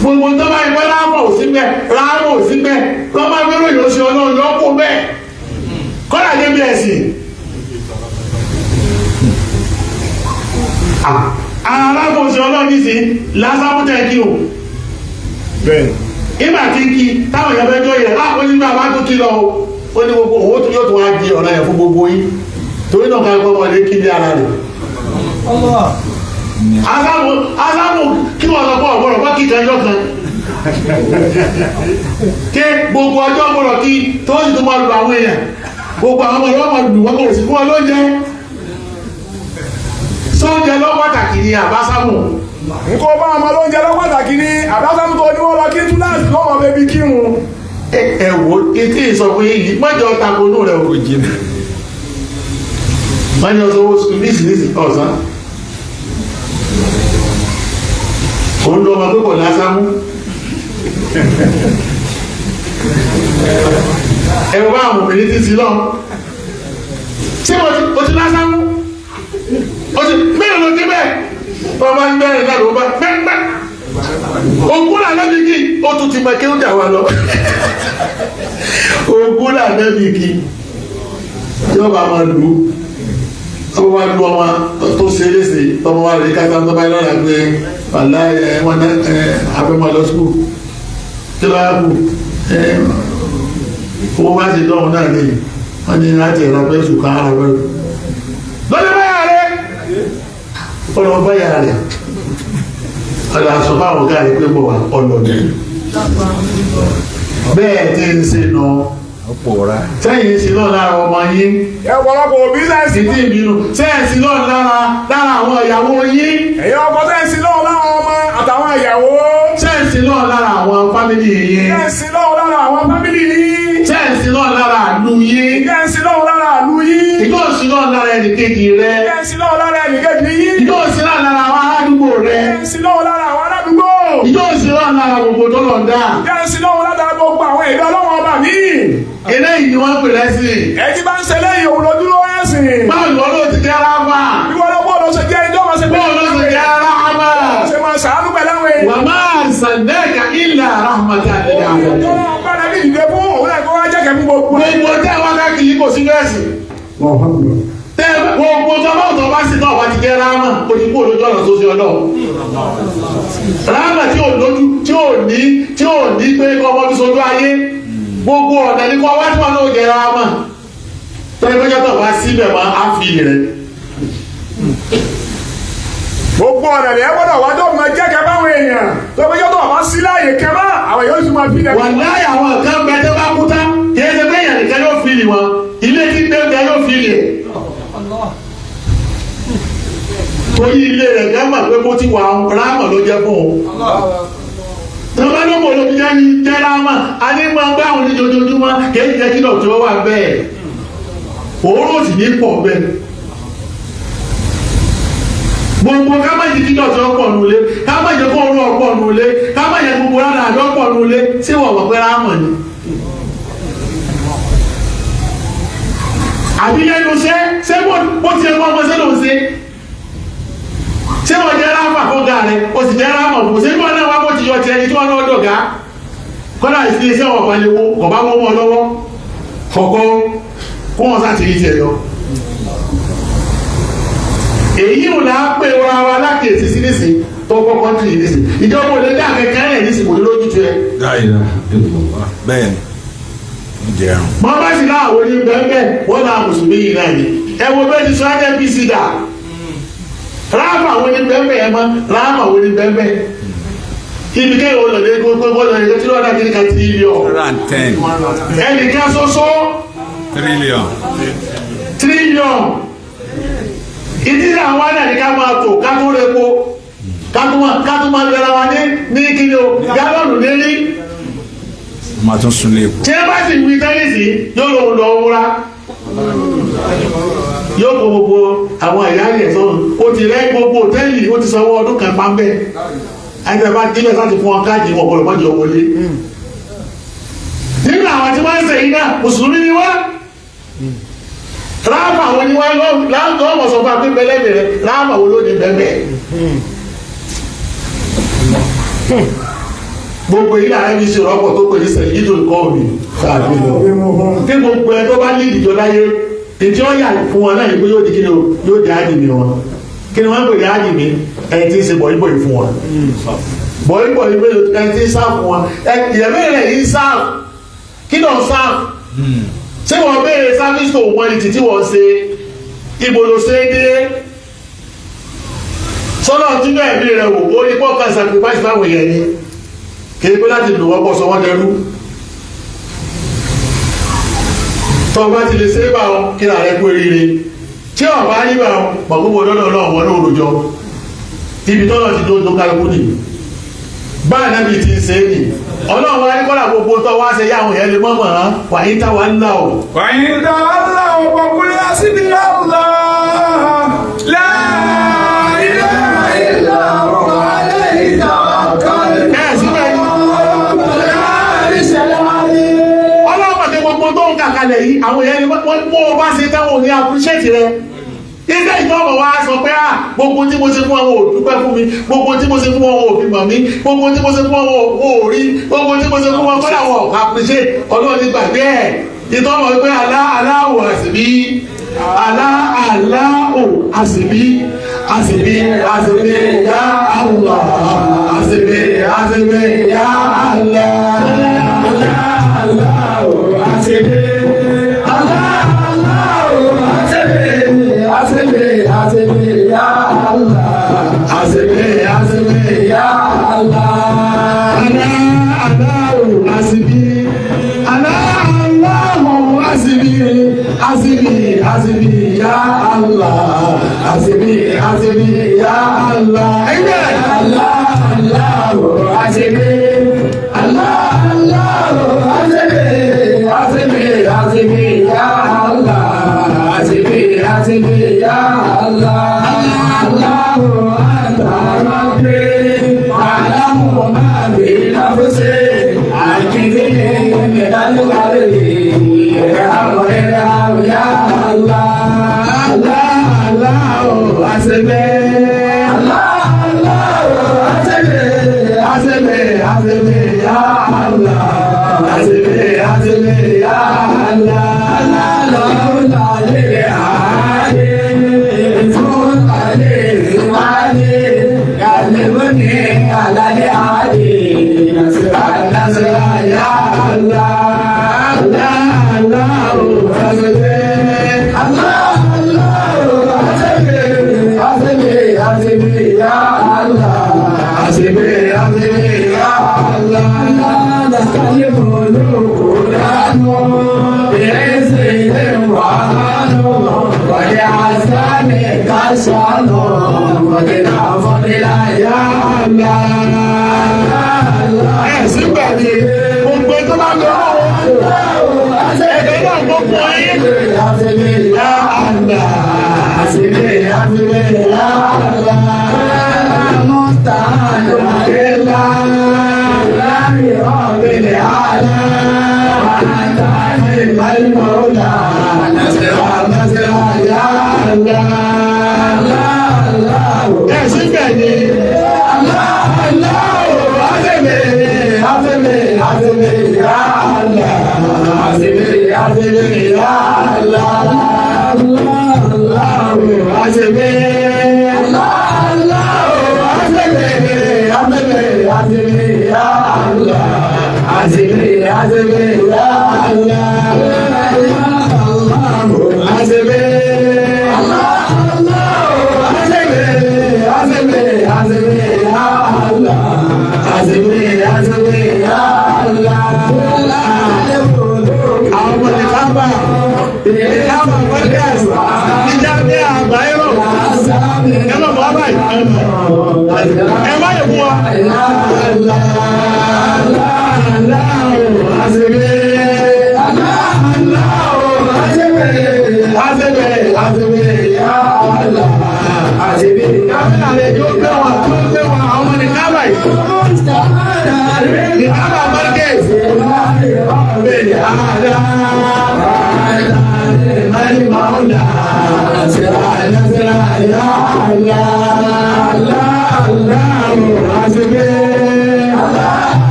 gbogbo tó bá ìwé ráhámà ò sí mẹ́ ráhámà ò sí mẹ́ tó bá gbérò ìlú ṣe ọlọ́run yọ kó mẹ́ kọ́lá débi ẹ̀sìn alábòsí ọlọ́run sí lásàmútẹ̀ kí o bẹ́ẹ̀ ìgbà tí kí táwọn èèyàn fẹ́ jọ yẹ láàpọ̀ nínú àbá tó kí lọ ó ní gbogbo owó tó yóò tó wá di ọ̀nà yẹn fún gbogbo yín torí náà ká gbọ́ wọlé kí ní ara rẹ̀ asábò kí wọ́n sọ pọ̀ ọ̀gbọ́rọ̀ bá kí kẹjọ kan ké gbogbo ọjọ́ gbọ́rọ̀ kí tó sì tó máa lu àwọn èèyàn gbogbo àwọn ọmọ ìwọ́n máa lù wọ́n kò sí fún ọ lóúnjẹ sóúnjẹ lọ pàtàkì ní àbásámù nǹkan bá ọmọ lóúnjẹ lọ pàtàkì ní àbásámù tó ní wọ́n lọ kí túláàsì lọ́wọ́ bẹbí kírun. ẹ̀wò etí ìsọfún yìí mọ́jọ takonú rẹ̀ ò jìnnà mọ́jọ sọ́wọ́ sùn nísìnyìí ọ̀sán òun lọ ọmọ pípọ̀ lásámú ẹ̀wọ bá àwọn obìnrin ti sí lọ ṣé o ti lásámú o ti mẹ́rin ló dé bẹ́ẹ̀ bá bá ń bẹ́rin náà ló bá pẹ́pẹ́ Ogún Ànábì kí ó tún ti mọ kí ó dà wá lọ. Ogún Ànábì kí yóò bá máa lù ú. Ọmọ wa lu ọmọ tó ṣe é léṣe ọmọ wa rí káta tó bá yẹ lọ́la pé wàlá wọn abẹ́mọ lọ sùkúù kí ló yà kú owó bá ti dọ́wọ́ náà ní wọ́n ní láti ẹ̀rọ pé sùkúù kan ara rẹ̀ lọ́dọ̀ báyà rẹ̀ ọ̀nà báyà rẹ̀ ọ̀nà àṣọ fáwọn ọ̀gá rẹ̀ pé bọ̀ wá ọlọ́dẹ bẹ́ẹ̀ tí ń ṣe nà sẹ́yìn sí náà lára ọmọ yín ọ̀pọ̀lọpọ̀ òbí sẹ́ǹsì ìdí ìbínú sẹ́yìn náà lára àwọn ìyàwó yín ẹ̀yin ọkọ sẹ́ǹsì náà lára ọmọ àtàwọn ìyàwó sẹ́yìn náà lára àwọn fámìlì yín sẹ́ǹsì náà lára àwọn fámìlì yín sẹ́yìn náà lára àlú yín sẹ́ǹsì náà lára àlú yín ìjọ́sìn náà lára ẹnìkejì rẹ sẹ́ǹsì náà lára ẹnìkejì yín ìjọ́sìn náà lára àwọn aládùúgbò rẹ sẹ́ǹsì náà lára àwọn aládùúgbò ìjọ́sìn náà lára gbogbo tó lọ dá sẹ́ǹsì náà lára gbogbo àwọn èdè ọlọ́wọ́ ọba mi. eléyìí ni wọ́n pè lẹ́sìn. ẹtí bá ń ṣe lẹ́yìn òun lójúlówó ẹ̀sìn. báwo ni wọ́n ló ti jẹ́ aráàmà. ìwọ ló bó ló ṣe jẹ́ ẹjọ́ máa ṣe pé báwo ló ti jẹ́ aráàmà. ṣe máa ṣàánú pẹ̀lú àwọn èèyàn. wà á máa sàndẹ́ẹ̀kà ilà rahmatan lil alamin. ọba nàbí ìdílé fún òun náà kó wá jẹ́ kẹ́mú gbogbo. gbogbo tẹ́ wọn ká kì í kò sí lẹ́sìn. tẹ́ gbogbo tó bá sì náà wá ti jẹ́ aráàmà kò ní kó lójú ọ̀nà tó ṣe ọlọ́run. aráàmà tí ò lójú tí ò ní pé kọ́ ọmọ fi sojú ayé gbogbo ọ̀nà ní kọ́ wá tí wọn náà jẹ́ aráàmà. tọ́jú pé jọ́tọ̀ wá síbẹ̀ máa á fi rẹ̀. gbogbo ọ̀nà ni ẹ gbọ́dọ̀ wá tó máa jẹ́ kẹ́ báwọn èèyàn tó pé jọ́tọ̀ wá sí láàyè kẹ́mọ́ àwọn yóò sì máa fi rẹ̀. wà láyé àwọn kan bẹ tó bá kú tán kì í ṣe pé èèyàn nìkan yóò fi lì wọn ilé tí gbé bẹ yóò fi lì. torí ilé rẹ̀ gẹ́gbà pé bó ti wà ráàmà ló jẹ́ fún un. tọ́lá ló mọ̀ lóbi jẹ́ ráàmà a ní máa gbá àwọn oníjoojúmọ́ kì í jẹ́ kí náà tí ó wà bẹ́ẹ̀ òórùn sì ní pọ̀ bẹ́ẹ̀. gbogbo ká má jẹ́ kí náà tí ó pọ̀ nulẹ̀ ká má jẹ́ kó òórùn ọ̀pọ̀ nulẹ̀ ká má jẹ́ gbogbo rárá àjọ pọ̀ nulẹ̀ tí wọ́n wọ̀ pé ráàmà ni. àbí lẹ́nu ṣé bó ti ẹ̀kọ́ ọmọ sẹ́nu ṣe ṣé wọ́n jẹ́ ráàmà fún ga rẹ̀ o sì jẹ́ ráàmà fún ṣé wọ́n náà wá bó ti yọ tiẹ̀ ní tí wọ́n náà dọ̀gá kọ́lá ìsìn iṣẹ́ wọn balẹ̀ wo kọ̀ bá wọ́n wọn lọ́wọ́ fọ̀kọ́ kó wọn sá ti rí tiẹ̀ lọ. èyí ò náà pé wa wa lákèésí sí nísìn tó kọ́kọ́ tì í nísìn ìjọba ò lè dá kẹ̀kẹ́ rẹ̀ nísìn kò ní lójú tu ẹ. bẹ́ẹ̀ ni jẹun. mọ bá sì náà wọlé bẹ́ẹ̀ wọ́n náà mùsùlùmí yìí náà ni ẹ wo bẹ́ẹ̀ ti sọ ẹ́ bí sí dà ráàmà wo ni bẹ́ẹ̀ ẹ mọ ráàmà wo ni bẹ́ẹ̀ ibi kéwòn lọ́dẹ gbogbo lọ́dẹ tí wọ́n dá kí ni ká tírílíọ̀n. 110 ẹnìkan ṣoṣo tírílíọ̀n ìdílé àwọn náà ní ká máa tò ká tó repo ká tó máa lera wa ní kíni o gálọ́ọ̀nù lérí. máa tún sun lé epo. tí ẹ bá sì wí tẹ́lifí yóò lòun lọ wúra yóò kó gbogbo àwọn ìyá rẹ̀ sọ́run ó ti rẹ́ gbogbo hòtẹ́ẹ̀lì ó ti sanwó ọdún kan pàmbẹ́ ẹgbẹ́ bá dílé láti fún wọn káàdì wọn ọ̀pọ̀lọpọ̀ jọ wọlé. nínú àwọn tí wọ́n ń sẹ́yìn náà mùsùlùmí ni wọ́n ráàmà wo ni wọ́n lọ́wọ́ mọ̀ sọ fún akpé bẹ́lẹ́bẹ̀rẹ̀ ráàmà wo ló ní bẹ́ẹ̀ gbogbo ilé ààrẹ mi ṣe rọ́pọ̀ tó pè ní sẹ́yìn yìí tó ń kọ́ mi kí gbogbo ẹ tó bá ní ìdíjọ láyé ètí ọ̀yà fún wọn náà yìí pé yóò di kí ni yóò di áàdì mi wọn kí ni wọ́n pè ní áàdì mi ẹni tí ń ṣe bọ̀yìbọ̀yì fún wọn bọ̀yìbọ̀yì pé ẹni tí ń sá fún wọn ìyẹ̀mẹ́rẹ̀ yìí sá kí ló ń sá ṣé wọ́n béèrè service to humanity tí wọ́n ṣe ibo ló ṣe é dé sọ́nà tí bẹ́ẹ̀ bí rẹ̀ wò ó ní pọ́ọ̀kan sacrifice fáwọn èèyàn ni kí ni pé láti lò wọ́n bọ́ sọ wọ́n dẹrú tọ́ bá ti lè ṣe é bá wọn kí ni ààrẹ kú eríire tí ọ̀bá yí bá wọn pọ̀ gbogbo lọ́dọ̀ náà wọ́n ní òrùjọ ibi tọ́lọ̀ ti tó kálukú nì bá ànábì ti ṣe é nì ọlọ́run wáyé kọ́lá gbogbo tọ́ wá ṣe yáwọn èèyàn lè mọ́mọ́ hàn wàyí táwa ńlá o. wàyí táwa ńlá o pọ̀kúlẹ̀ àṣìbí láwùlá láàrín ilá ọ̀rọ̀ alẹ́ ìtàwà kọ́lẹ̀. ẹ̀ síbẹ̀ ni ọlọ́run pàdé gbogbo tó ń kàkalẹ̀ yìí àwọn èèyàn wọ́n bá ṣe táwọn ò ní appreciate rẹ̀ ilé ìtọ́wọ̀ wa sọ pé gbogbo tí mo ṣe fún àwọn òdúpẹ́ fún mi, gbogbo tí mo ṣe fún àwọn òbí mọ̀ mi, gbogbo tí mo ṣe fún àwọn òórí, gbogbo tí mo ṣe fún àwọn kọ́dà wọ̀ àpèṣe ọlọ́run ní gbàgbé ẹ̀ ìtọ́mọ̀ pé aláwọ̀ àṣìbí aláwọ̀ àṣìbí àṣìbí àṣìbí ya Allah àṣìbí àṣìbí ya Allah aláwọ̀ àṣìbí aláwọ̀ àṣìbí àṣìbí ya Allah àṣìbí àṣìbí ya Allah aláwọ̀ àṣìbí Asibi ya Allah, asibi ya Allah, amen. Allah, asibi, asibi ya Allah, asibi ya Allah, anta rabbi, alamu ma fi nafsi, akidi min al-qalbi. Ya Allah, Asebe, ya Allah, Asebe, ya Allah,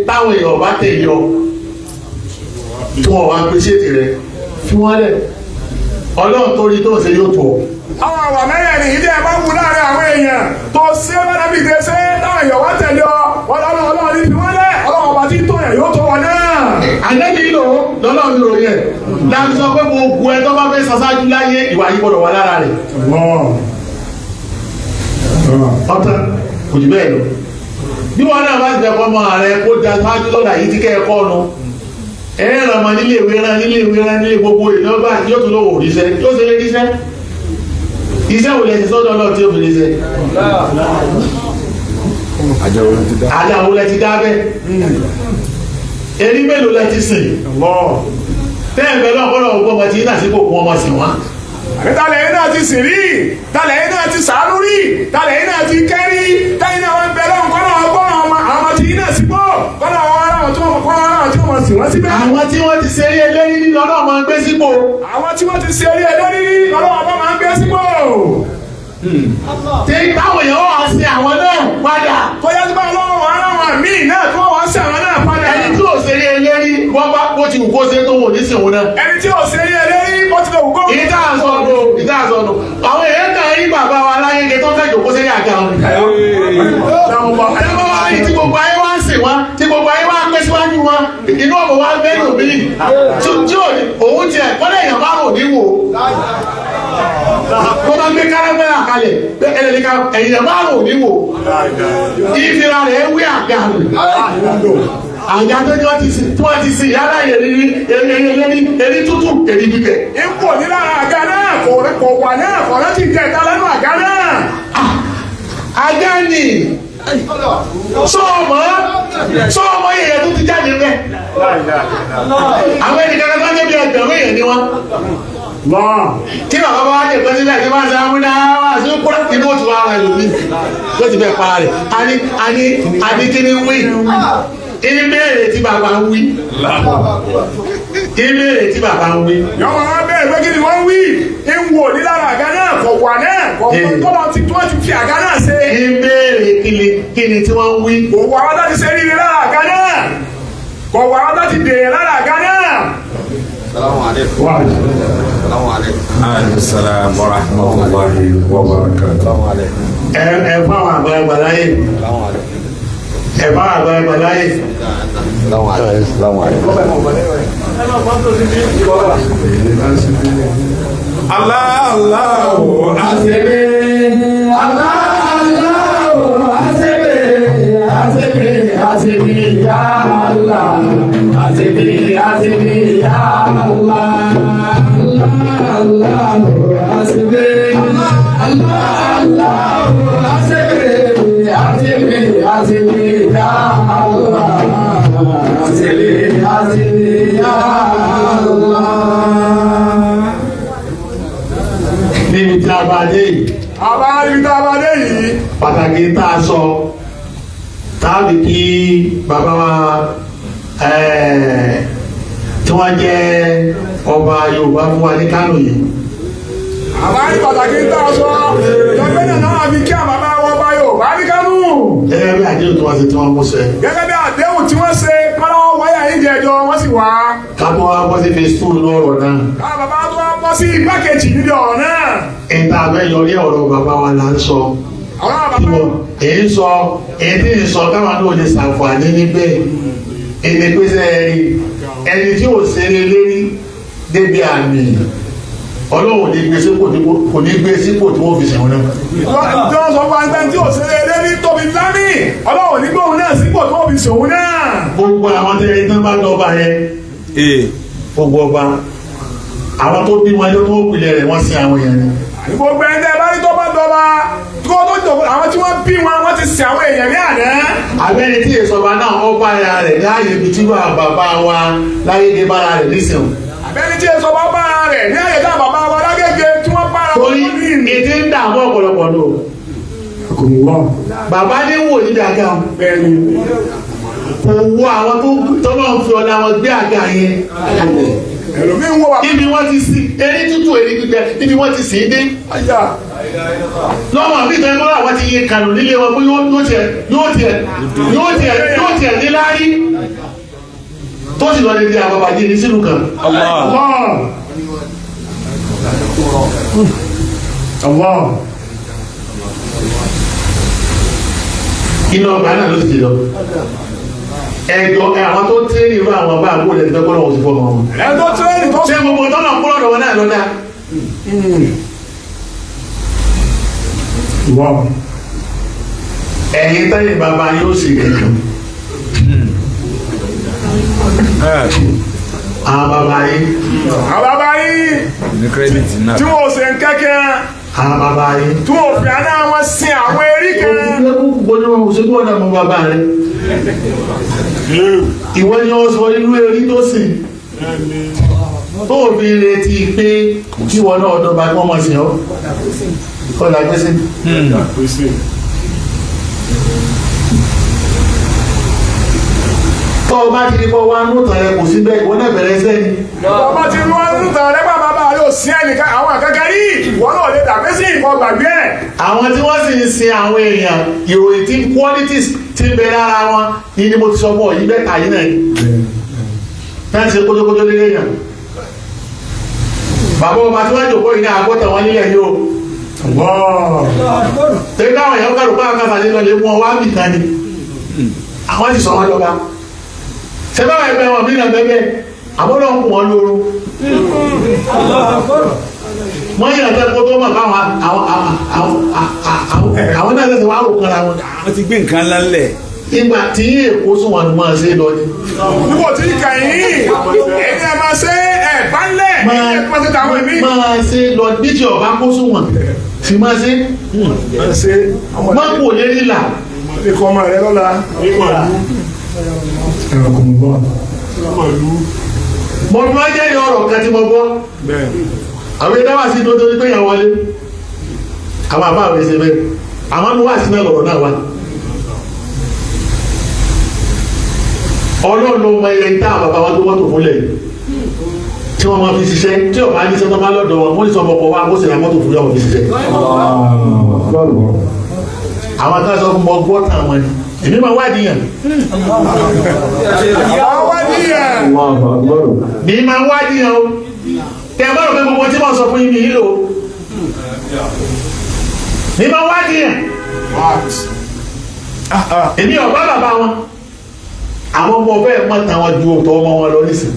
táwọn èèyàn bá tẹ̀lé ọ tí wọ́n wá appreciate rẹ fi wọ́n lẹ̀ ọlọ́run tó rí tó ń ṣe yóò tó ọ. àwọn àwà mẹ́rẹ̀ẹ̀rin yìí dẹ́ bá wù láàrin àwọn èèyàn tó sí ọlọ́dàbí ìdè ṣe táwọn èèyàn wá tẹ̀lé ọ wọn lọ́nà ọlọ́run ní fi wọ́n lẹ̀ ọlọ́run ọba tí tó yẹn yóò tó wọn náà. Ànábì lò ó lọ́lọ́run lò yẹn láti sọ pé gbogbo ẹ tó bá fẹ́ ṣaṣáájú láyé ìwà yìí gbọdọ̀ wà lára rẹ̀. ọ̀tán kò jù bẹ́ẹ̀ lọ bí wọn náà bá ti dẹ̀kọ́ ọmọ rẹ kó da ṣáájú lọ́dà yìí ti kẹ́ ẹ kọ́ nu ẹ ràn mọ́ nílé ìwé rán nílé gbogbo ìlọ́gbà yóò tún lówó òrìṣẹ́ yóò ṣe lé ríṣẹ́ iṣẹ́ wò lẹ́sìn sọ́dọ̀ náà tí ó fi ríṣẹ́ àjàwò lẹ ti dá bẹ́ẹ̀ erí mélòó lẹ ti sìn tẹ́ẹ̀bẹ̀ náà kọ́ lọ́wọ́ gbọ́mọ tí yín àsìkò kún ọmọ sí wọn Talẹ̀ yìí náà ti sì rí, talẹ̀ yìí náà ti sàánú rí, talẹ̀ yìí náà ti kẹ́rí, táyì náà wọ́n ń bẹ lọ́wọ́ kọ́nà ọgbọ́n àwọn ọmọ tí yìí náà sí pọ̀, kọ́nà àwọn aráwọ̀ tí wọ́n sì wọ́n síbẹ̀. Àwọn tí wọ́n ti ṣeré ẹlẹ́rí ní lọ́nà máa ń gbé sípò. Àwọn tí wọ́n ti ṣeré ẹlẹ́rí ní lọ́nà máa ń gbé sípò. Tí táwọn èèyàn wà sí àwọn náà padà. Tó yẹ kí bá lọ́wọ́ aráwọ̀ míì náà tó wà sí àwọn náà padà. Ẹni tí ò ṣeré ẹlẹ́rí wọ́n bá bó ti wù kó ṣe tó wò ní sèwọ́n náà. Ẹni tí ò ṣeré ẹlẹ́rí bó ti wù kó. Ìdá àzọ̀nù àwọn èèyàn kan rí bàbá wa láyé tó fẹ́ jòkó sẹ́yìn àga wọn. Tí gbogbo ayé wá ń sìn wá, tí gbogbo ayé wá ń pẹ́ síwájú wọn, inú ọ̀bọ̀ wá bẹ́ẹ̀ lò mí. Tí òun tiẹ̀ kọ́lé èèyàn bá rò ní wò. Tó bá gbé kárámẹ́rà kalẹ̀, èèyàn bá rò ní wò. Ìfira rẹ̀ wí àga rẹ̀. Àga tó ní wọ́n ti sìn yálà èrí tútù èrí bíbẹ̀. Ipò ní lára àga náà kò wà náà kò rántí jẹ ìta lẹ́nu àga náà. Àga ni sọ́ọ̀mọ́ èèyàn tó ti jáde rẹ̀. Àwọn ènìyàn kan tó ń bí ẹgbẹ̀rún èèyàn ni wọ́n. Tí bàbá bá wájú ìpín sílẹ̀ tí wọ́n ṣe amúná wá sí kúrò inú òtún wa rẹ̀ lómi ló ti fẹ́ para rẹ̀. A ní kí ni wí? Ìbéèrè tí bàbá ń wí. Ìbéèrè tí bàbá ń wí. Yọ̀wọ̀ wọn bẹ̀rẹ̀ pé kí ni wọ́n wí? Ìwò ní lára àga náà kò wà náà kò tọ́lọ́ tí wọ́n ti fi àga náà ṣe. Ìbéèrè kí ni tí wọ́n wí? Kò wà wọ́n láti ṣe rírí lára àga náà. Kò wà wọ́n láti dèèyàn lára àga náà. Assalamu alaikum. Assalamu alaikum. Assalamu wa rahmatullahi wa barakatuh. Assalamu alaikum. Ẹ fún àwọn àgbàlagbà láyé. Assalamu alaikum. Ẹ bá àgbàlagbà láyé. Assalamu alaikum. Assalamu alaikum. Allahu asebe, Allahu asebe, asebe ya Allah, asebe ya Allah, Allahu asebe, Allahu asebe ya Allah, asebe ya Allah. Níbi tí a bá dé yìí. Àbá níbi tí a bá dé yìí. Pàtàkì tá a sọ táàbì kí bàbá wa tí wọ́n jẹ́ ọba Yorùbá fún wa ní Kánò yìí. Àbá ní pàtàkì tá a sọ lọ́gbẹ́nà náà fi kí àbàbá wọn ọba Yorùbá ní Kánò. Gẹ́gẹ́ bí àdéhùn tí wọ́n ṣe tí wọ́n mú ṣẹ. Gẹ́gẹ́ bí àdéhùn tí wọ́n ṣe kọ́lọ́wọ́ wáyà yìí jẹjọ wọ́n sì wá. Kábọ̀ wá bọ́ sí phase 2 ní ọ̀rọ̀ náà. Bàbá tó wá bọ́ sí igbákejì níbi ọ̀rọ̀ náà. Ìta abẹ́yọrí ọ̀rọ̀ bàbá wa là ń sọ. Àwọn bàbá èyí ń sọ èyí tí ń sọ káwọn náà lè ṣàǹfààní níbẹ̀. Èdè pèsè ẹni tí ò ṣeré lérí débi àmì Ọlọ́run kò ní gbé sípò tí wọ́n fi ṣẹ̀wọ̀n náà. Ìjọ sọ fún ẹgbẹ́ tí ò ṣeré lérí tóbi lámì Ọlọ́run ní gbóhùn náà sípò tí wọ́n fi ṣẹ̀wọ̀n náà. Gbogbo àwọn tẹ́lẹ̀ tí wọ́n bá lọ́ba yẹn. Gbogbo ọba àwọn tó bí wọn tó pilẹ̀ rẹ̀ wọ́n sin àwọn èèyàn ni. Gbogbo ẹni tẹ́ bá rí tó bá dọba àwọn tí wọ́n bí wọn ti sin àwọn èèyàn ní àná. Abẹ́ni tí ìsọba náà ó bá ara rẹ̀ láàyè ibi tí wà bàbá wa láyé dé bára rẹ̀ nísìnyí. Abẹ́ni tí ìsọba bá ara rẹ̀ ní àyè tá bàbá wa lágége tí wọ́n bá ara wọn ní ìlú. Èdè ń dààmú ọ̀pọ̀lọpọ̀ lò. Bàbá ní wò ní dàgá. Kò wo àwọn tó náà fi ọ̀la wọn gbé àga yẹn. Ẹlòmíì ń wọ wà. Ibi wọ́n ti sí erí tútù erí gbígbẹ ibi wọ́n ti sì í dé. Lọ́wọ́ àbí ìtàn ìmọ̀lá àwọn ti yẹ kànú nílé wọn pé yóò tiẹ̀ ní láárí. Tó sì lọ lè di àbàbàjì ní sínú kan. Allah. Iná ọgbà náà ló ti lọ. Ẹ̀jọ̀ àwọn tó tẹ́lẹ̀ irú àwọn bá àbúrò lẹ́gbẹ́ kọ́ lọ́wọ́ sí fọ́ ọmọ wọn. Ẹ̀jọ̀ tẹ́lẹ̀ tó. Ṣé gbogbo tọ́nà kúrò lọ́wọ́ náà lọ́dá? Ẹ̀yin tẹ́lẹ̀ bàbá yóò sì kẹ̀kẹ́. Àwọn bàbá yìí. Àwọn bàbá yìí. Ní kírẹ́dìtì náà. Tí wọ́n ṣe ń kẹ́kẹ́. Àwọn bàbá yìí. Tí wọ́n fi àná wọn sin àwọn erí kan. Gbogbo wọn kò sí kí wọ́n dà mọ́ bàbá rẹ̀. Ìwọ ni wọ́n sọ irú erí tó sìn. tó fi retí pé kí wọn náà ọdún bá kí wọ́n mọ̀ sí ọ́ kọ́lá gbèsè. tọ́ ọ bá ti di kọ́ wá nù tàn rẹ kò sí bẹ́ẹ̀ ìwọ náà bẹ̀rẹ̀ sẹ́ni. ọba ti ní wọn nù tàn rẹ bàbá bá yóò sí ẹnìkan àwọn àkàkẹ́ yìí ìwọ náà lè dàgbé sí nǹkan gbàgbé ẹ̀. àwọn tí wọ́n sì ń sin àwọn èèyàn ìròyìn tí qualities ti ń bẹ lára wọn ni mo ti sọ fún ọ yìí bẹ́ẹ̀ kàyí náà yìí. táà ń ṣe kótókótó lé èèyàn. bàbá ọba tí wọ́n jòkó yìí ní àgọ́tà wọn nílẹ̀ yìí o. tẹ́lẹ̀ káwọn èèyàn kàrò pàápàá kàtàlẹ́ lọ lè mú ọ wá bì kan ni. àwọn ti sọ wọn lọ́ba. sẹ́bàá ẹgbẹ́ wọn bí nà bẹ́ẹ̀ àbọ̀dọ̀ ń kù wọn lóru. wọ́n yàn tẹ́ kó tó mọ̀ káwọn àwọn náà tẹ̀sẹ̀ wá rò kanra wọn. wọ́n ti gbé nǹkan ńlá ńlẹ̀. ìgbà tí èkó sún wọn máa ṣe lọ ni. níbo tí kà yín ẹ̀yin ẹ̀ máa ṣe ẹ̀ bá ń lẹ̀ ẹ̀ máa ṣe tàwọn èmi. máa ṣe lọ níjì ọba kó sún wọn sì máa ṣe. má kò lè rí là. ikọ̀ ọmọ rẹ lọ́la. mo ní wọ́n jẹ́ ọ̀rọ̀ kan tí mo gbọ́. àwọn ẹ̀dá wà sí ní ojú pé yàn wọlé. àwọn àbá àwọn ẹsẹ̀ bẹ́ẹ̀ àwọn àmì wà sí náà lọ̀rọ̀ náà wá. ọlọ́run ló mọ ẹyẹ tá àbàbà wọn tó wọ́n tó fúnlẹ̀ yìí tí wọ́n máa fi ṣiṣẹ́ tí ọ̀bá ní sọ́tọ́ bá lọ́dọ̀ wọn wọ́n ní sọ́mọ ọkọ̀ wa bó sì ra mọ́tò fúnlẹ̀ wọn fi ṣiṣẹ́. àwọn kan sọ fún mọ gbọ́ tàn wọn ni èmi máa wádìí yàn. mi máa wádìí yàn o tẹ bá rò pé gbogbo tí mo sọ fún yín mi nílò mi máa wádìí yàn. èmi ọ̀bá bàbá wọn àwọn ọmọ bẹ́ẹ̀ mọ̀ tàwọn ju òtọ́ ọmọ wọn lọ nísìn.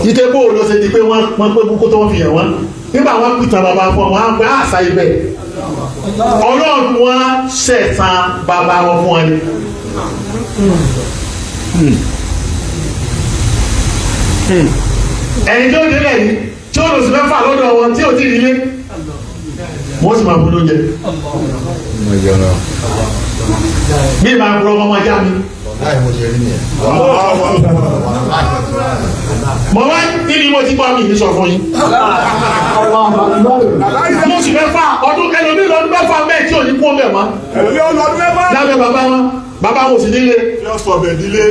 ike bó ló ṣe di pé wọ́n pé kókó tó wọ́n fi hàn wọ́n nígbà wọ́n pìtàn bàbá fún wọn á pẹ́ àṣà ibẹ̀ ọlọ́run wọn ṣẹ̀san bàbá wọn fún wọn ni. ẹ̀yin tó délẹ̀ yìí tí ó lò sí mẹ́fà lọ́dọ̀ wọn tí ò tí ì nílé wọ́n sì máa bú lóúnjẹ. bí ìbá ń bọ́ ọmọ ajá mi. mo wá níbi mo ti gbọ́ mi ní sọ fún yín. mo sì mẹ́fà ọdún ẹlòmíì lọ́dún mẹ́fà mẹ́ẹ̀ tí ò ní kú ọmọ ẹ̀ mọ́. lábẹ́ bàbá wọn bàbá wọn sì nílé. yóò sọ bẹ̀ dílé.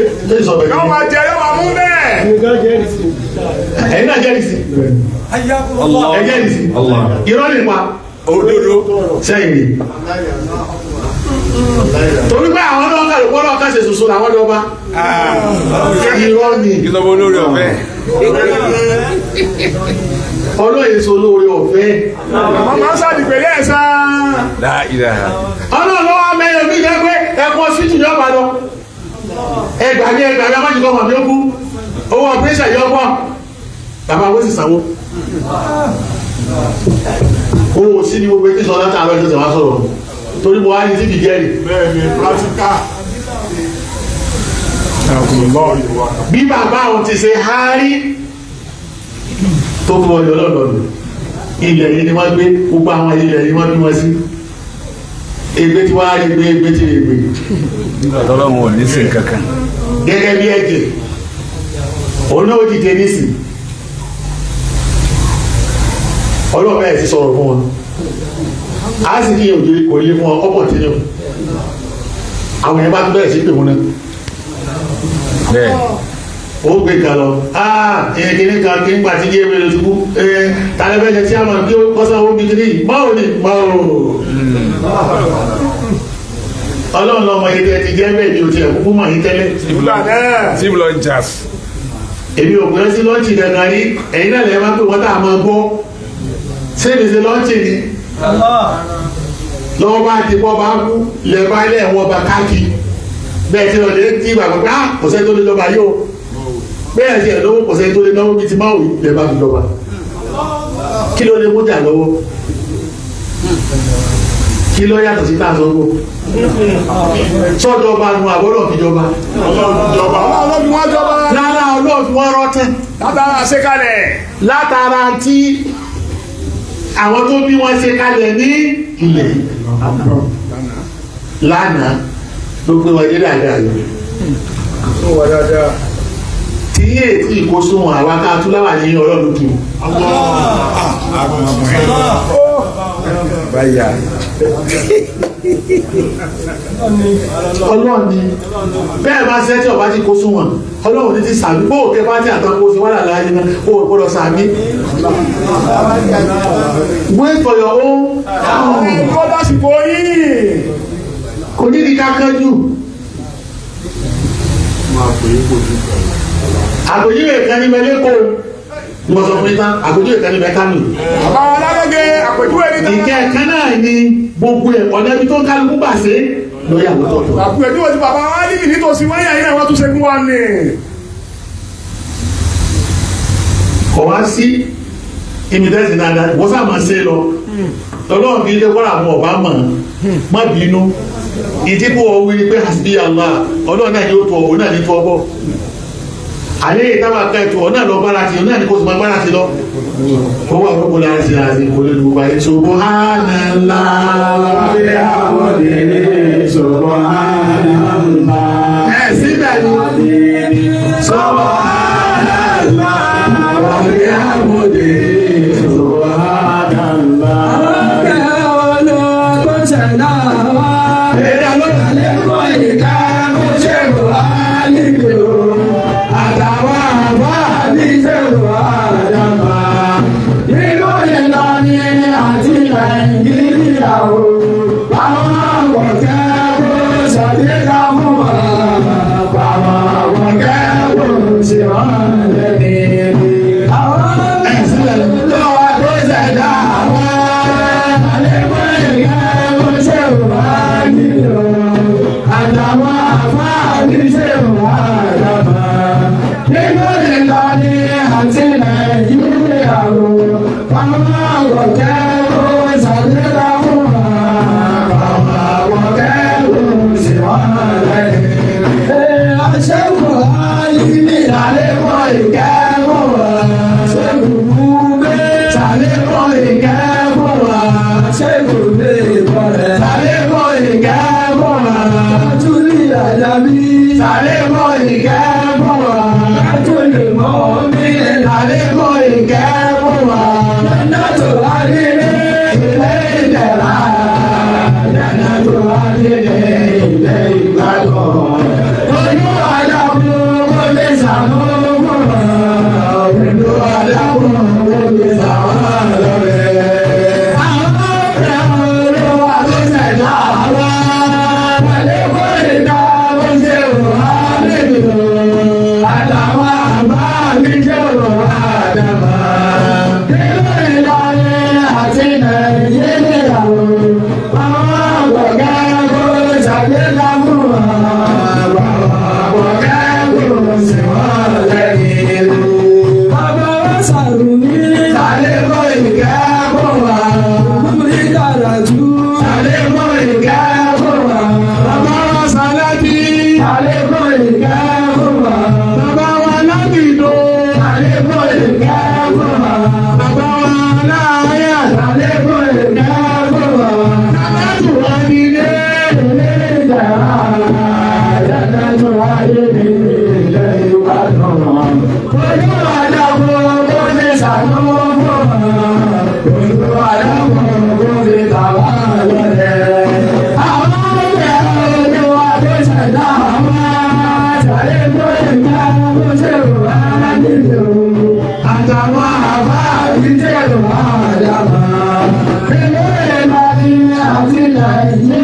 yóò máa jẹ yóò máa mú bẹ́ẹ̀. ẹ̀yin náà jẹ́rìí sí. ẹ jẹ́rìí sí. irọ́ nípa òdodo sẹ́yìn ni. torí pé àwọn náà kàlù kọ́ náà kàṣẹ soso làwọn lọ́ba. irọ́ ni. ìjọba olórí ọ̀fẹ́. ọlọ́yin so olórí ọ̀fẹ́. àwọn máa ń sàdìpẹ̀lẹ́ ẹ̀sán. ọlọ́run lọ́wọ́ mẹ́rin mi jẹ́ pé ẹ̀kọ́ síìtù ní ọ̀bà lọ. ẹgbàgbé amájúkọ́ wà mí ó kú owó ọ̀pẹ́sẹ̀ yọ pọ̀ bàbá wo sì sanwó. owó sí ni gbogbo etí sọ láti àlọ́ ìṣẹ̀ṣẹ̀ wá sọ̀rọ̀ torí mo wá ní sí fìdíẹ̀rì. bẹ́ẹ̀ni pàtíkà. bí bàbá àwọn ti ṣe hárí tó fún ọyọ lọ́dọọdún ilẹ̀ yìí ni wọ́n gbé gbogbo àwọn ilẹ̀ yìí wọ́n bí wọ́n sí ègbé tí wọ́n á rí gbé ègbé tí lè gbé. nígbà tó lọ́wọ́ ò ní sìn kankan. gẹ́gẹ́ bí ẹ̀jẹ̀ òun náà ó dìde nísìn ọlọ́ọ̀bẹ ẹ̀ ti sọ̀rọ̀ fún wọn a sì kí òjò kò lé fún ọ ọ̀pọ̀ tí ní o àwọn yẹn bá tún bẹ̀rẹ̀ sí pè wọn náà bẹ́ẹ̀ ó gbé kan lọ kìnnì kan kí n gbà tí yé mi lọ tukú tàlẹ́fẹ́jẹ tí a máa kí ó kọ́sán ó bí kìnnì yìí máa ò ní máa ò ọlọ́run lọ́mọ yìí tẹ́ ti jẹ́ bẹ́ẹ̀ ni o ti ẹ̀ kúkú mọ̀ yìí tẹ́lẹ̀. civil launchers. èmi ò gbọ́dọ̀ sí lọ́ọ̀chì dandan rí ẹ̀yin náà lè máa pè wọ́n tá a máa gbọ́ sẹ́ni ṣe lọ́ọ̀chì ni lọ́wọ́ bá ti bọ́ bá kú lẹ́ẹ̀bá ilé ẹ̀wọ̀n bá káàkiri bẹ́ẹ̀ tí wọ́n lè ti gbàgbọ́ pé kò sẹ́ni tó lè lọ́ba yóò bẹ́ẹ̀ tí ẹ̀ lọ́wọ́ kò sẹ́ni tó lè náwó bíi ti máa wì lẹ́ẹ̀bá fi lọ́ba kí ló lè mú jà lọ́wọ́ kí ló yàtọ̀ sí táà sọ́gbó sọ́jọba nu àbọ́dọ̀ fìjọba ọlọ́ọ̀fi wọ́n jọba lára ọlọ́ọ̀fi wọ́n rọ́tẹ́ látara àṣekalẹ̀ látara tí àwọn tó bí wọ́n ṣe kalẹ̀ ní ilẹ̀ lánàá ló gbé wọn dé dáadáa yìí tí tí ètí ìkóṣùwọ̀n àwa ká tún láwà ní ọlọ́run tù. báyà ọlọ́run ni bẹ́ẹ̀ bá ṣẹ́ tí ọba ti kóṣùwọ̀n ọlọ́run ní ti sàmì bó òkè bá ti àtàkó sí wàhálà láàyè náà ó gbọ́dọ̀ sàmì. wait for your own. kó lásìkò yìí kò ní di kankan jù. àpèjúwe kan ní mẹ́lẹ́kọ̀ọ́ ni mo sọ fún yín tán àpèjúwe kan ní mẹ́kánì. bàbá wa lágbègbè àpèjúwe ní tán. ìkẹ́ kan náà ni gbogbo ẹ̀ ọ̀nà ibi tó ń kálukú bà sí lórí àwọn tó tó. àpèjúwe tí bàbá wa níbi nítòsí wáyà yìí náà wọ́n tún ṣe fún wa ní. kọ̀ wá sí imitẹ́sì dáadáa wọ́n sá máa ṣe lọ lọ́lọ́run fi ilé kọ́ra àwọn ọ̀bá mọ̀ má bínú ìdíkù ọ̀wí ni pé hasbi Allah ọlọ́run náà ni ó tó ọ̀bọ̀ náà ní tó ọbọ̀ àlẹ́ ìtawà kẹtù ọ̀nà lọ bára ti ọ̀nà ní kò sì máa bára ti lọ ó wà lọ́pọ̀ láti ṣe àti kò lè lùgbà subhanallah subhanallah ẹ̀ síbẹ̀ ni subhanallah Yeah.